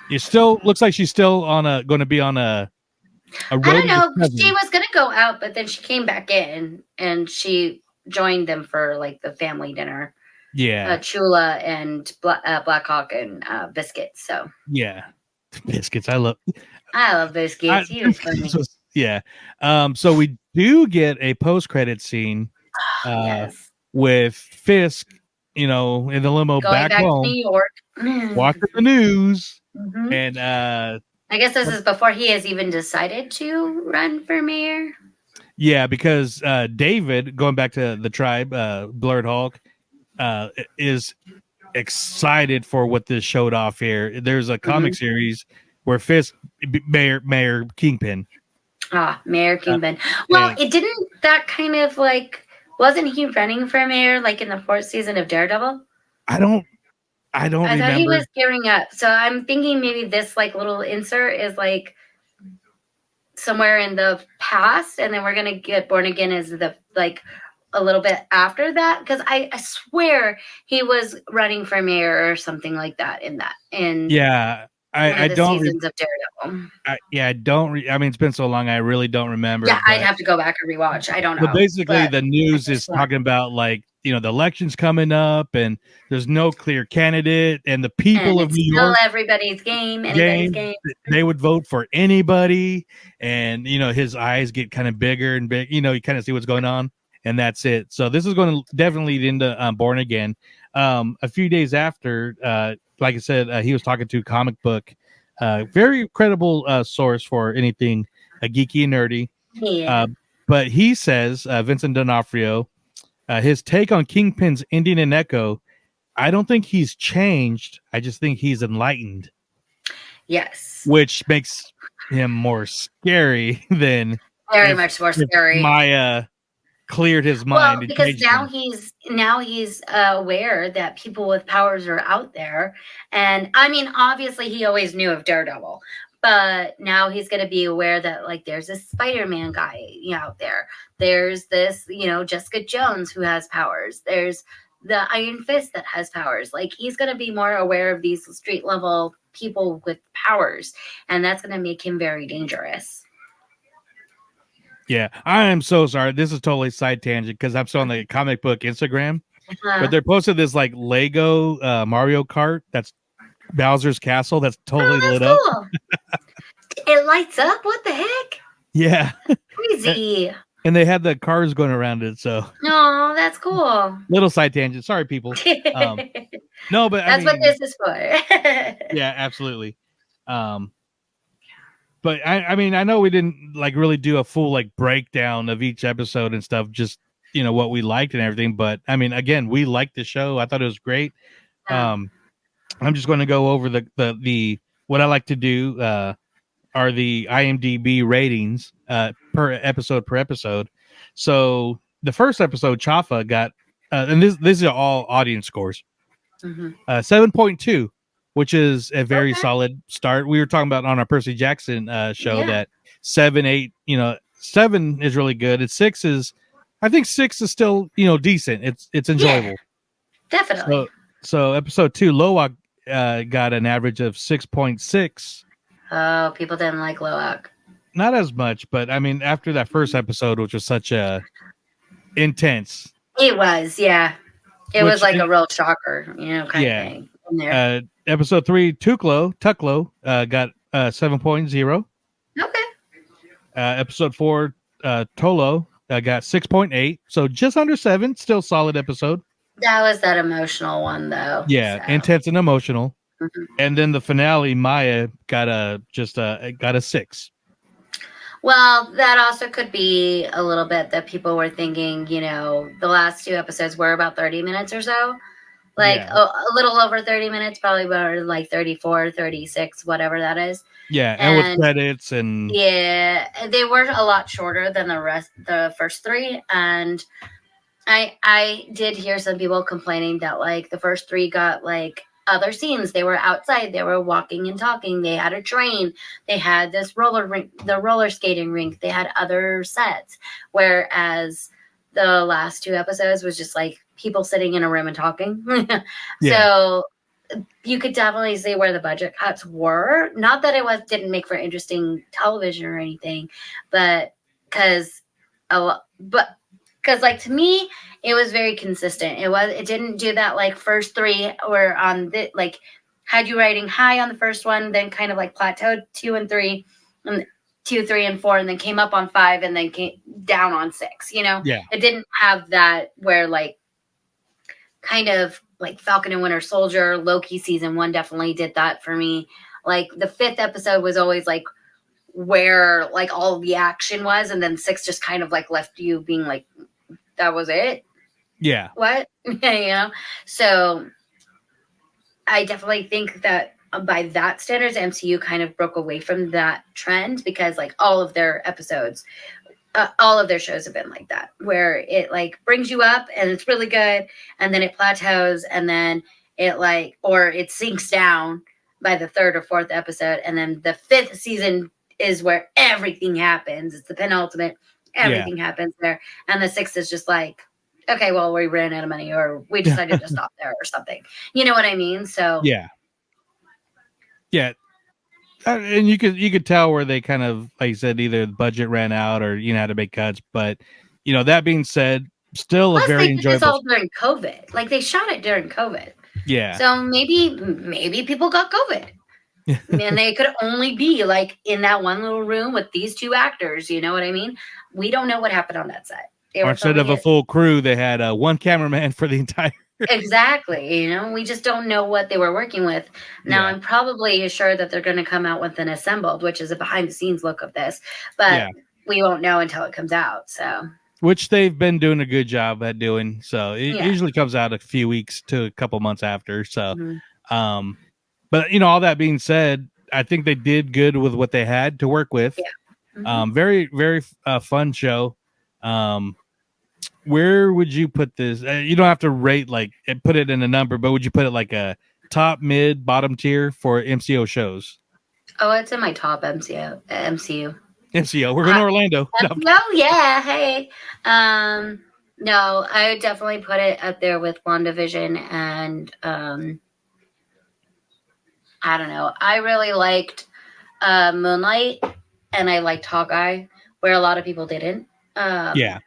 A: It still looks like she's still going to be on a road.
B: I don't know. She was going to go out, but then she came back in and she joined them for like the family dinner.
A: Yeah.
B: Chula and Black Hawk and Biscuits. So
A: yeah, Biscuits. I love
B: Biscuits. He was funny.
A: Yeah. So we do get a post-credit scene with Fisk, in the limo
B: going back
A: home,
B: to New York,
A: watching the news.
B: Mm-hmm.
A: And
B: I guess this is before he has even decided to run for mayor.
A: Yeah, because David, going back to the Tribe, Blurred Hulk, is excited for what this showed off here. There's a comic series where Fisk, Mayor Kingpin.
B: Mayor Kingpin. Well, it didn't. That kind of like, wasn't he running for mayor like in the 4th season of Daredevil?
A: I don't remember.
B: Thought he was gearing up. So I'm thinking maybe this like little insert is like somewhere in the past, and then we're gonna get Born Again as the like a little bit after that, because I swear he was running for mayor or something like that in that.
A: I don't.
B: Seasons of Daredevil.
A: I don't. I mean, it's been so long. I really don't remember.
B: Yeah, I'd have to go back and rewatch. I don't know.
A: But basically, the news is talking about like, the election's coming up, and there's no clear candidate, and the people of New York,
B: everybody's game, anybody's game.
A: They would vote for anybody, and his eyes get kind of bigger and big. You kind of see what's going on, and that's it. So this is going to definitely lead into Born Again. A few days after, like I said, he was talking to Comic Book, very credible source for anything geeky and nerdy.
B: Yeah.
A: But he says, Vincent D'Onofrio, his take on Kingpin's ending in Echo, I don't think he's changed. I just think he's enlightened,
B: Yes.
A: which makes him more scary than
B: Very
A: if,
B: much more
A: if
B: scary.
A: Maya cleared his mind
B: Well,
A: and
B: because
A: changed
B: now
A: him.
B: he's aware that people with powers are out there, and I mean, obviously, he always knew of Daredevil, but now he's going to be aware that like there's a Spider-Man guy, out there. There's this, Jessica Jones who has powers. There's the Iron Fist that has powers. Like he's going to be more aware of these street level people with powers, and that's going to make him very dangerous.
A: Yeah, I am so sorry. This is totally side tangent because I'm still on the comic book Instagram, but they're posted this like Lego Mario Kart that's Bowser's Castle that's totally
B: Oh,
A: lit
B: that's
A: up.
B: cool. It lights up. What the heck?
A: Yeah,
B: Crazy.
A: and they had the cars going around it. So
B: No, that's cool.
A: little side tangent. Sorry, people. No, but I
B: That's what
A: mean,
B: this is for.
A: yeah, absolutely. But I mean, I know we didn't like really do a full like breakdown of each episode and stuff, just what we liked and everything. But I mean, again, we liked the show. I thought it was great.
B: Yeah.
A: I'm just going to go over the what I like to do are the IMDb ratings per episode. So the first episode, Chafa got, and this is all audience scores, 7.2. Which is a very solid start. We were talking about on our Percy Jackson show that 7, 8, 7 is really good. I think 6 is still, decent. It's enjoyable.
B: Yeah, definitely.
A: So episode 2, Loak got an average of 6.6.
B: Oh, people didn't like Loak.
A: Not as much, but I mean, after that first episode, which was such a intense.
B: It was, yeah. It was like a real shocker, kind of thing in there.
A: Episode 3, Tuklo got 7.0.
B: Okay.
A: Episode 4, Tolo got 6.8. So just under 7. Still solid episode.
B: That was that emotional one, though.
A: Yeah,
B: so.
A: intense and emotional.
B: Mm-hmm.
A: And then the finale, Maya got a 6.
B: Well, that also could be a little bit that people were thinking, the last 2 episodes were about 30 minutes or so. Like a little over 30 minutes, probably about like 34, 36, whatever that is.
A: Yeah, and with credits and
B: yeah, they were a lot shorter than the first 3. And I did hear some people complaining that like the first 3 got like other scenes. They were outside, they were walking and talking, they had a train, they had this the roller skating rink, they had other sets, whereas the last 2 episodes was just like people sitting in a room and talking. So you could definitely see where the budget cuts were. Not that it didn't make for interesting television or anything, but because like to me it was very consistent. It didn't do that like first 3 or on the like had you riding high on the first one, then kind of like plateaued 2 and 3 and 2, 3, and 4, and then came up on 5 and then came down on 6. It didn't have that where like kind of like Falcon and Winter Soldier, Loki season 1 definitely did that for me. Like the 5th episode was always like where like all the action was, and then 6 just kind of like left you being like, that was it.
A: Yeah.
B: What? So I definitely think that by that standards, MCU kind of broke away from that trend, because like all of their episodes, all of their shows have been like that, where it like brings you up and it's really good, and then it plateaus, and then it like, or it sinks down by the 3rd or 4th episode, and then the 5th season is where everything happens. It's the penultimate. Everything happens there, and the 6th is just like, okay, well, we ran out of money, or we decided to stop there, or something. You know what I mean? So
A: yeah. And you could tell where they kind of, like you said, either the budget ran out or had to make cuts. But that being said, still a very enjoyable.
B: This all during COVID. Like they shot it during COVID.
A: Yeah.
B: So maybe people got COVID. And they could only be like in that one little room with these 2 actors. You know what I mean? We don't know what happened on that set.
A: Or instead of a full crew, they had one cameraman for the entire.
B: Exactly. We just don't know what they were working with. Now, I'm probably sure that they're going to come out with an assembled, which is a behind the scenes look of this, but we won't know until it comes out. So
A: which they've been doing a good job at doing. So it
B: Yeah.
A: usually comes out a few weeks to a couple months after. So,
B: Mhm.
A: but all that being said, I think they did good with what they had to work with.
B: Yeah. Mhm.
A: Very, very fun show. Where would you put this? You don't have to rate put it in a number, but would you put it like a top, mid, bottom tier for MCO shows?
B: Oh, it's in my top MCU.
A: MCO, we're going to Orlando.
B: No, yeah, hey. No, I would definitely put it up there with WandaVision and I don't know. I really liked Moonlight and I liked Hawkeye, where a lot of people didn't.
A: Yeah.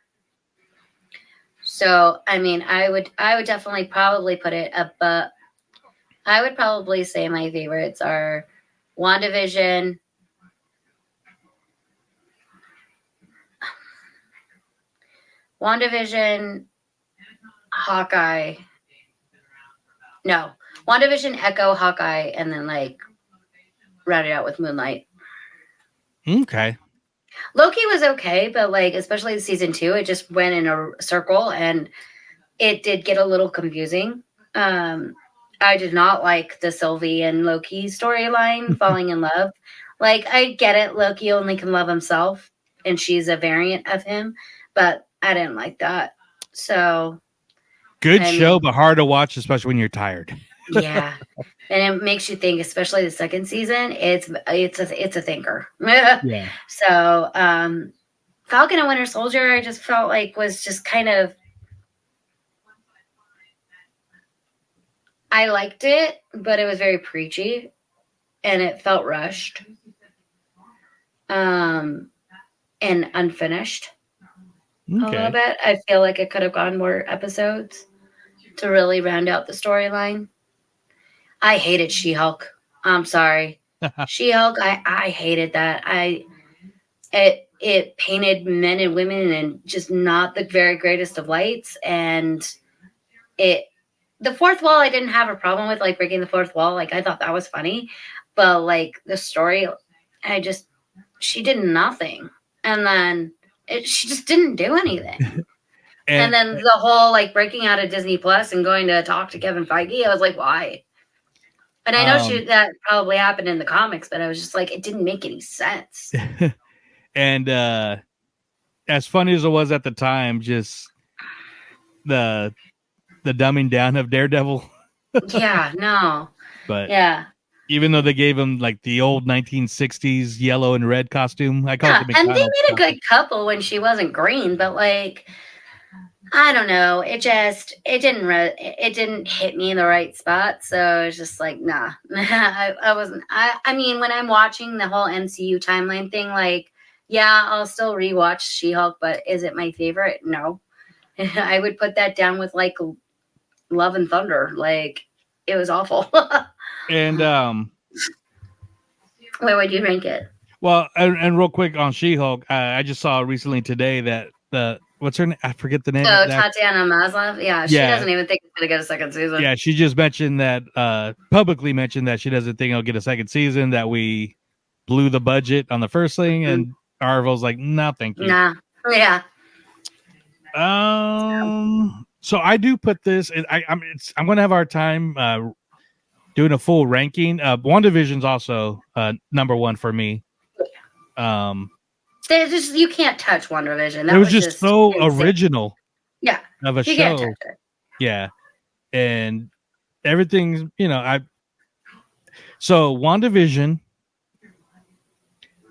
B: So I mean, I would definitely probably put it up, but I would probably say my favorites are WandaVision, Hawkeye. No, WandaVision, Echo, Hawkeye, and then like round it out with Moonlight.
A: Okay.
B: Loki was okay, but like especially season 2, it just went in a circle and it did get a little confusing. I did not like the Sylvie and Loki storyline falling in love. Like I get it, Loki only can love himself and she's a variant of him, but I didn't like that. So
A: good show, but hard to watch, especially when you're tired.
B: Yeah. And it makes you think, especially the second season, it's a thinker. Yeah. So Falcon and Winter Soldier, I just felt like was just kind of, I liked it, but it was very preachy and it felt rushed. And unfinished a little bit. I feel like it could have gone more episodes to really round out the storyline. I hated She-Hulk. I'm sorry. She-Hulk, I hated that. It painted men and women in just not the very greatest of lights. And the fourth wall I didn't have a problem with, like breaking the fourth wall. Like I thought that was funny. But like the story, she did nothing. And then she just didn't do anything. And then the whole like breaking out of Disney Plus and going to talk to Kevin Feige, I was like, why? And I know that probably happened in the comics, but I was just like, it didn't make any sense.
A: And as funny as it was at the time, just the dumbing down of Daredevil.
B: Yeah, no.
A: But
B: yeah.
A: Even though they gave him like the old 1960s yellow and red costume, I call it the
B: and they made a good couple when she wasn't green, but like I don't know. It didn't hit me in the right spot. So it was just like, nah, I wasn't. I mean, when I'm watching the whole MCU timeline thing, like, yeah, I'll still rewatch She-Hulk, but is it my favorite? No. I would put that down with like Love and Thunder. Like, it was awful.
A: And
B: where would you rank it?
A: Well, and real quick on She-Hulk, I just saw recently today that what's her name? I forget the name.
B: Oh, Tatiana Maslov. Yeah, she doesn't even think it's gonna get a second season.
A: Yeah, she just mentioned that publicly mentioned that she doesn't think it'll get a second season. That we blew the budget on the first thing, and Marvel's like, no, thank you.
B: Nah, yeah.
A: So I do put this. I'm going to have a hard time doing a full ranking. WandaVision's also number one for me.
B: You can't touch WandaVision.
A: It was just so insane. Original.
B: Yeah,
A: of a show. Can't touch it. Yeah, and everything's So WandaVision,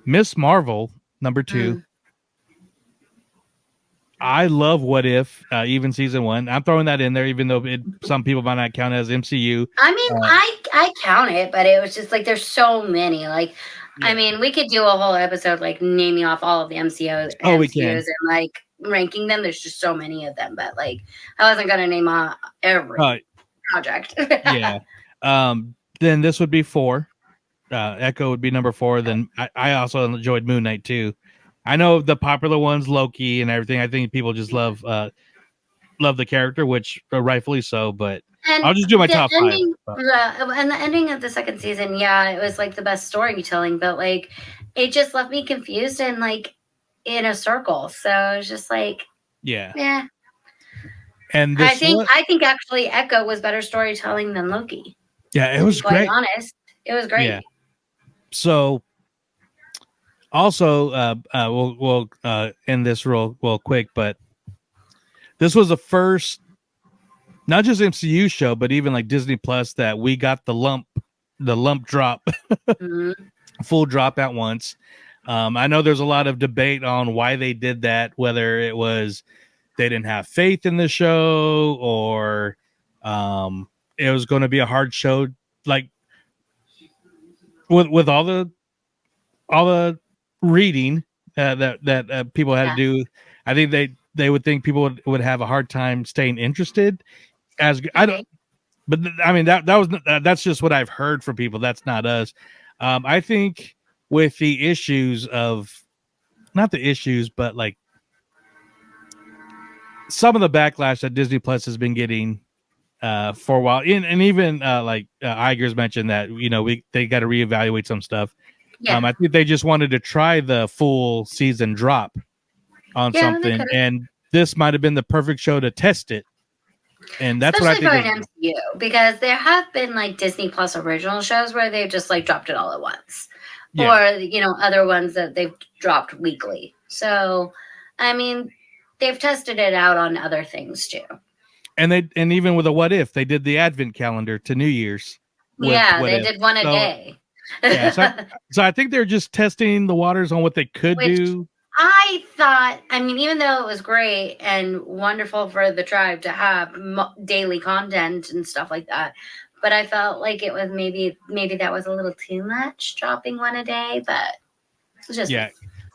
A: Miss Marvel, number 2. I love What If, even season 1. I'm throwing that in there, even though some people might not count it as MCU.
B: I mean, I count it, but it was just like there's so many. Like, yeah. I mean, we could do a whole episode like naming off all of the MCUs and like ranking them. There's just so many of them, but like I wasn't gonna name every project.
A: Yeah. Then this would be 4. Echo would be number 4. Then I also enjoyed Moon Knight too. I know the popular ones, Loki and everything. I think people just love the character, which rightfully so. But I'll just do my top 5.
B: And the ending of the second season, yeah, it was like the best storytelling, but like it just left me confused and like in a circle. So it was just like
A: Yeah.
B: Yeah.
A: And
B: I think actually Echo was better storytelling than Loki.
A: yeah, it
B: To be
A: was
B: quite
A: great.
B: honest, it was great.
A: Yeah. So also, we'll end this real quick, but this was the first, not just MCU show, but even like Disney Plus that we got the lump drop,
B: Mhm.
A: full drop at once. I know there's a lot of debate on why they did that, whether it was they didn't have faith in the show or it was going to be a hard show, like with all the reading that people had to do. I think they would think people would have a hard time staying interested. As I don't, but I mean that's just what I've heard from people. That's not us. I think with the issues of, not the issues, but like some of the backlash that Disney Plus has been getting for a while, and even like Iger's mentioned that they got to reevaluate some stuff.
B: Yeah.
A: I think they just wanted to try the full season drop on
B: Yeah, they
A: something,
B: could've.
A: and this might have been the perfect show to test it. And that's
B: Especially
A: what I
B: for
A: think.
B: an MCU, because there have been like Disney Plus original shows where they've just like dropped it all at once,
A: Yeah.
B: or other ones that they've dropped weekly. So, I mean, they've tested it out on other things too.
A: And even with a What If, they did the Advent calendar to New Year's.
B: Yeah, they did one a day.
A: Yeah, so I think they're just testing the waters on what they could do.
B: I thought, I mean, even though it was great and wonderful for the tribe to have daily content and stuff like that, but I felt like it was maybe that was a little too much, dropping one a day. But it's just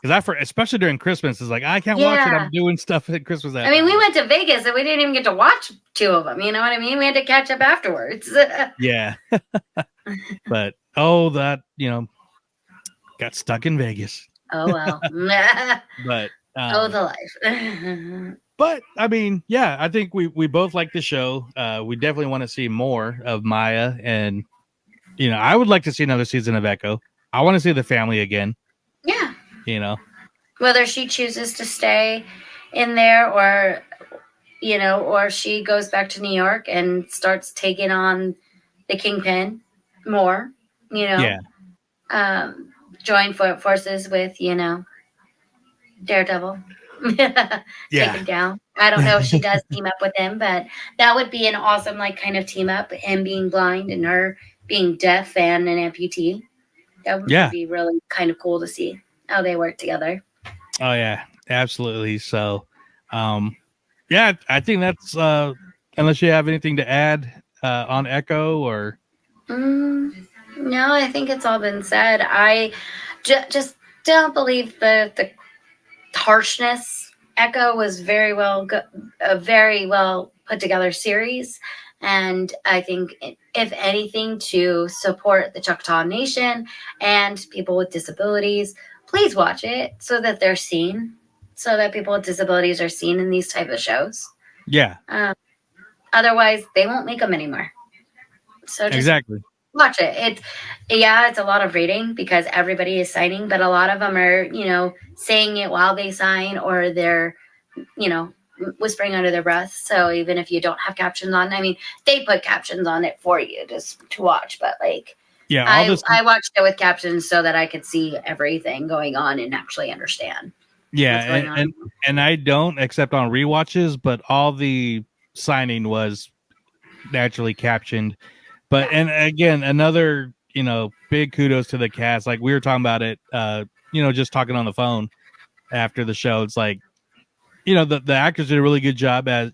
A: because especially during Christmas, it's like I can't watch it. I'm doing stuff at Christmas.
B: I mean, we went to Vegas and we didn't even get to watch two of them. You know what I mean? We had to catch up afterwards.
A: Yeah, but that got stuck in Vegas.
B: Oh well.
A: But
B: the life.
A: But I mean, yeah, I think we both like the show. We definitely want to see more of Maya, and I would like to see another season of Echo. I want to see the family again.
B: Yeah. Whether she chooses to stay in there or or she goes back to New York and starts taking on the Kingpin more,
A: Yeah.
B: Join forces with, Daredevil. Take him down. I don't know if she does team up with him, but that would be an awesome, like, kind of team up. Him being blind and her being deaf and an amputee. That would be really kind of cool to see how they work together.
A: Oh yeah, absolutely. So, yeah, I think that's unless you have anything to add on Echo or.
B: No, I think it's all been said. I just don't believe the harshness. Echo was very well a very well put together series, and I think if anything to support the Choctaw Nation and people with disabilities, please watch it so that they're seen, so that people with disabilities are seen in these type of shows.
A: Yeah.
B: Otherwise, they won't make them anymore. So just
A: exactly.
B: Watch it. It's a lot of reading because everybody is signing, but a lot of them are, saying it while they sign, or they're, whispering under their breath. So even if you don't have captions on, I mean, they put captions on it for you just to watch, but like,
A: yeah,
B: I watched it with captions so that I could see everything going on and actually understand.
A: Yeah, and I don't, except on rewatches, but all the signing was naturally captioned. But and again, another big kudos to the cast. Like we were talking about it, just talking on the phone after the show. It's like, the actors did a really good job as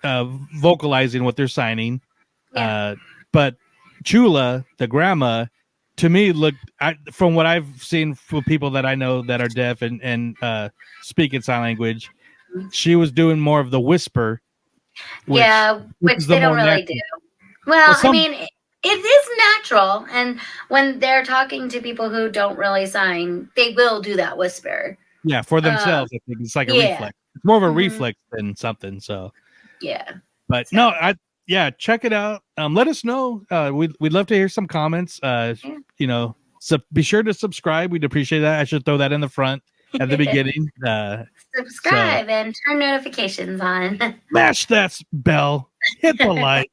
A: vocalizing what they're signing.
B: Yeah.
A: But Chula, the grandma, to me looked, from what I've seen from people that I know that are deaf and speak in sign language, she was doing more of the whisper.
B: Which they don't really do. Well, I mean, it is natural, and when they're talking to people who don't really sign, they will do that whisper.
A: Yeah, for themselves. I think it's like a reflex. It's more of a reflex than something. So
B: yeah,
A: but no, check it out. Let us know. We'd love to hear some comments. So be sure to subscribe. We'd appreciate that. I should throw that in the front. at the beginning.
B: Subscribe and turn notifications on.
A: Smash that bell, hit the like,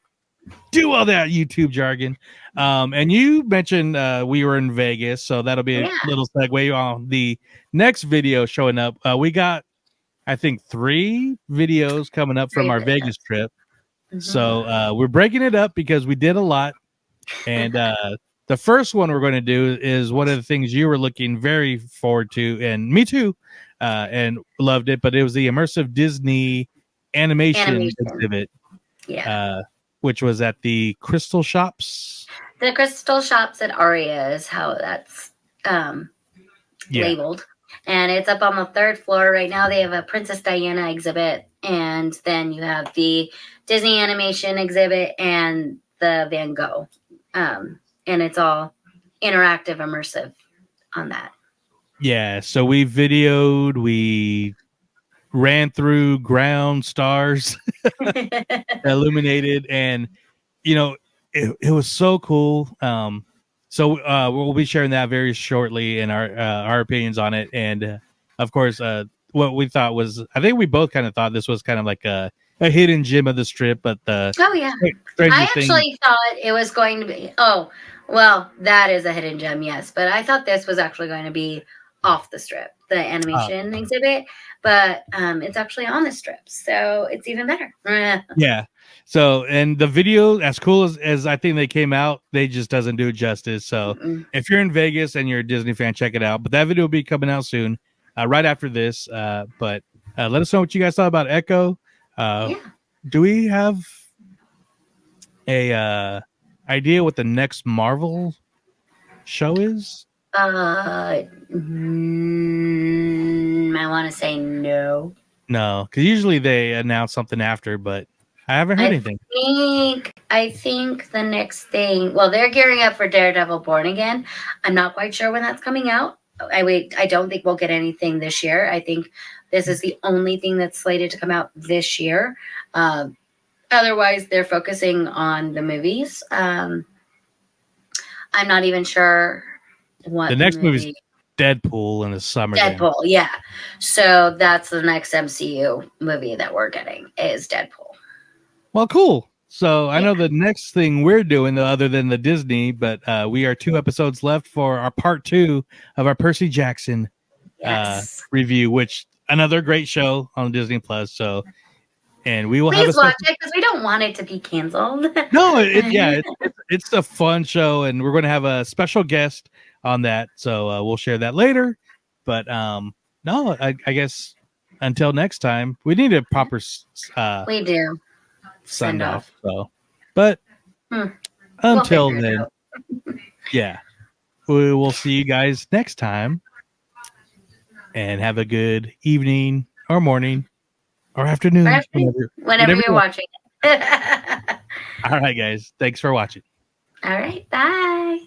A: do all that YouTube jargon. And you mentioned we were in Vegas, so that'll be a
B: Yeah.
A: little segue on the next video showing up. We got, I think, 3 videos coming up from
B: 3
A: our
B: videos.
A: Vegas trip.
B: Mhm.
A: So we're breaking it up because we did a lot. And the first one we're going to do is one of the things you were looking very forward to, and me too, and loved it. But it was the immersive Disney animation exhibit,
B: Yeah.
A: which was at the Crystal Shops.
B: The Crystal Shops at Aria is how that's labeled. And it's up on the 3rd floor. Right now they have a Princess Diana exhibit, and then you have the Disney animation exhibit and the Van Gogh. And it's all interactive, immersive on that.
A: Yeah, so we videoed, we ran through ground stars, illuminated, and it was so cool. So we'll be sharing that very shortly in our opinions on it, and of course, what we thought was, I think we both kind of thought this was kind of like a hidden gem of the strip, but
B: oh yeah,
A: Stranger
B: I
A: Things-
B: actually thought it was going to be. Oh, well, that is a hidden gem, yes. But I thought this was actually going to be off the strip, the animation exhibit. But it's actually on the strip, so it's even better.
A: Yeah. So, and the video, as cool as I think they came out, they just doesn't do it justice. So
B: Mm-mm.
A: if you're in Vegas and you're a Disney fan, check it out. But that video will be coming out soon, right after this. But let us know what you guys thought about Echo.
B: Yeah.
A: Do we have a idea what the next Marvel show is?
B: I want to say no.
A: No, because usually they announce something after, but I haven't heard anything.
B: I think the next thing. Well, they're gearing up for Daredevil: Born Again. I'm not quite sure when that's coming out. I don't think we'll get anything this year. I think this is the only thing that's slated to come out this year. Otherwise, they're focusing on the movies. I'm not even sure what
A: The next movie's Deadpool in the summer.
B: Deadpool, yeah. So that's the next MCU movie that we're getting is Deadpool.
A: Well, cool. So I know the next thing we're doing, other than the Disney, but we are 2 episodes left for our part 2 of our Percy Jackson review, which another great show on Disney Plus. So, and we will
B: please watch it because we don't want it to be canceled.
A: No, it's a fun show, and we're going to have a special guest on that. So we'll share that later. But no, I guess until next time, we need a proper
B: we do
A: send off. So, but until then, yeah, we will see you guys next time, and have a good evening or morning or afternoon,
B: whenever you're watching it.
A: All right, guys, thanks for watching.
B: All right, bye.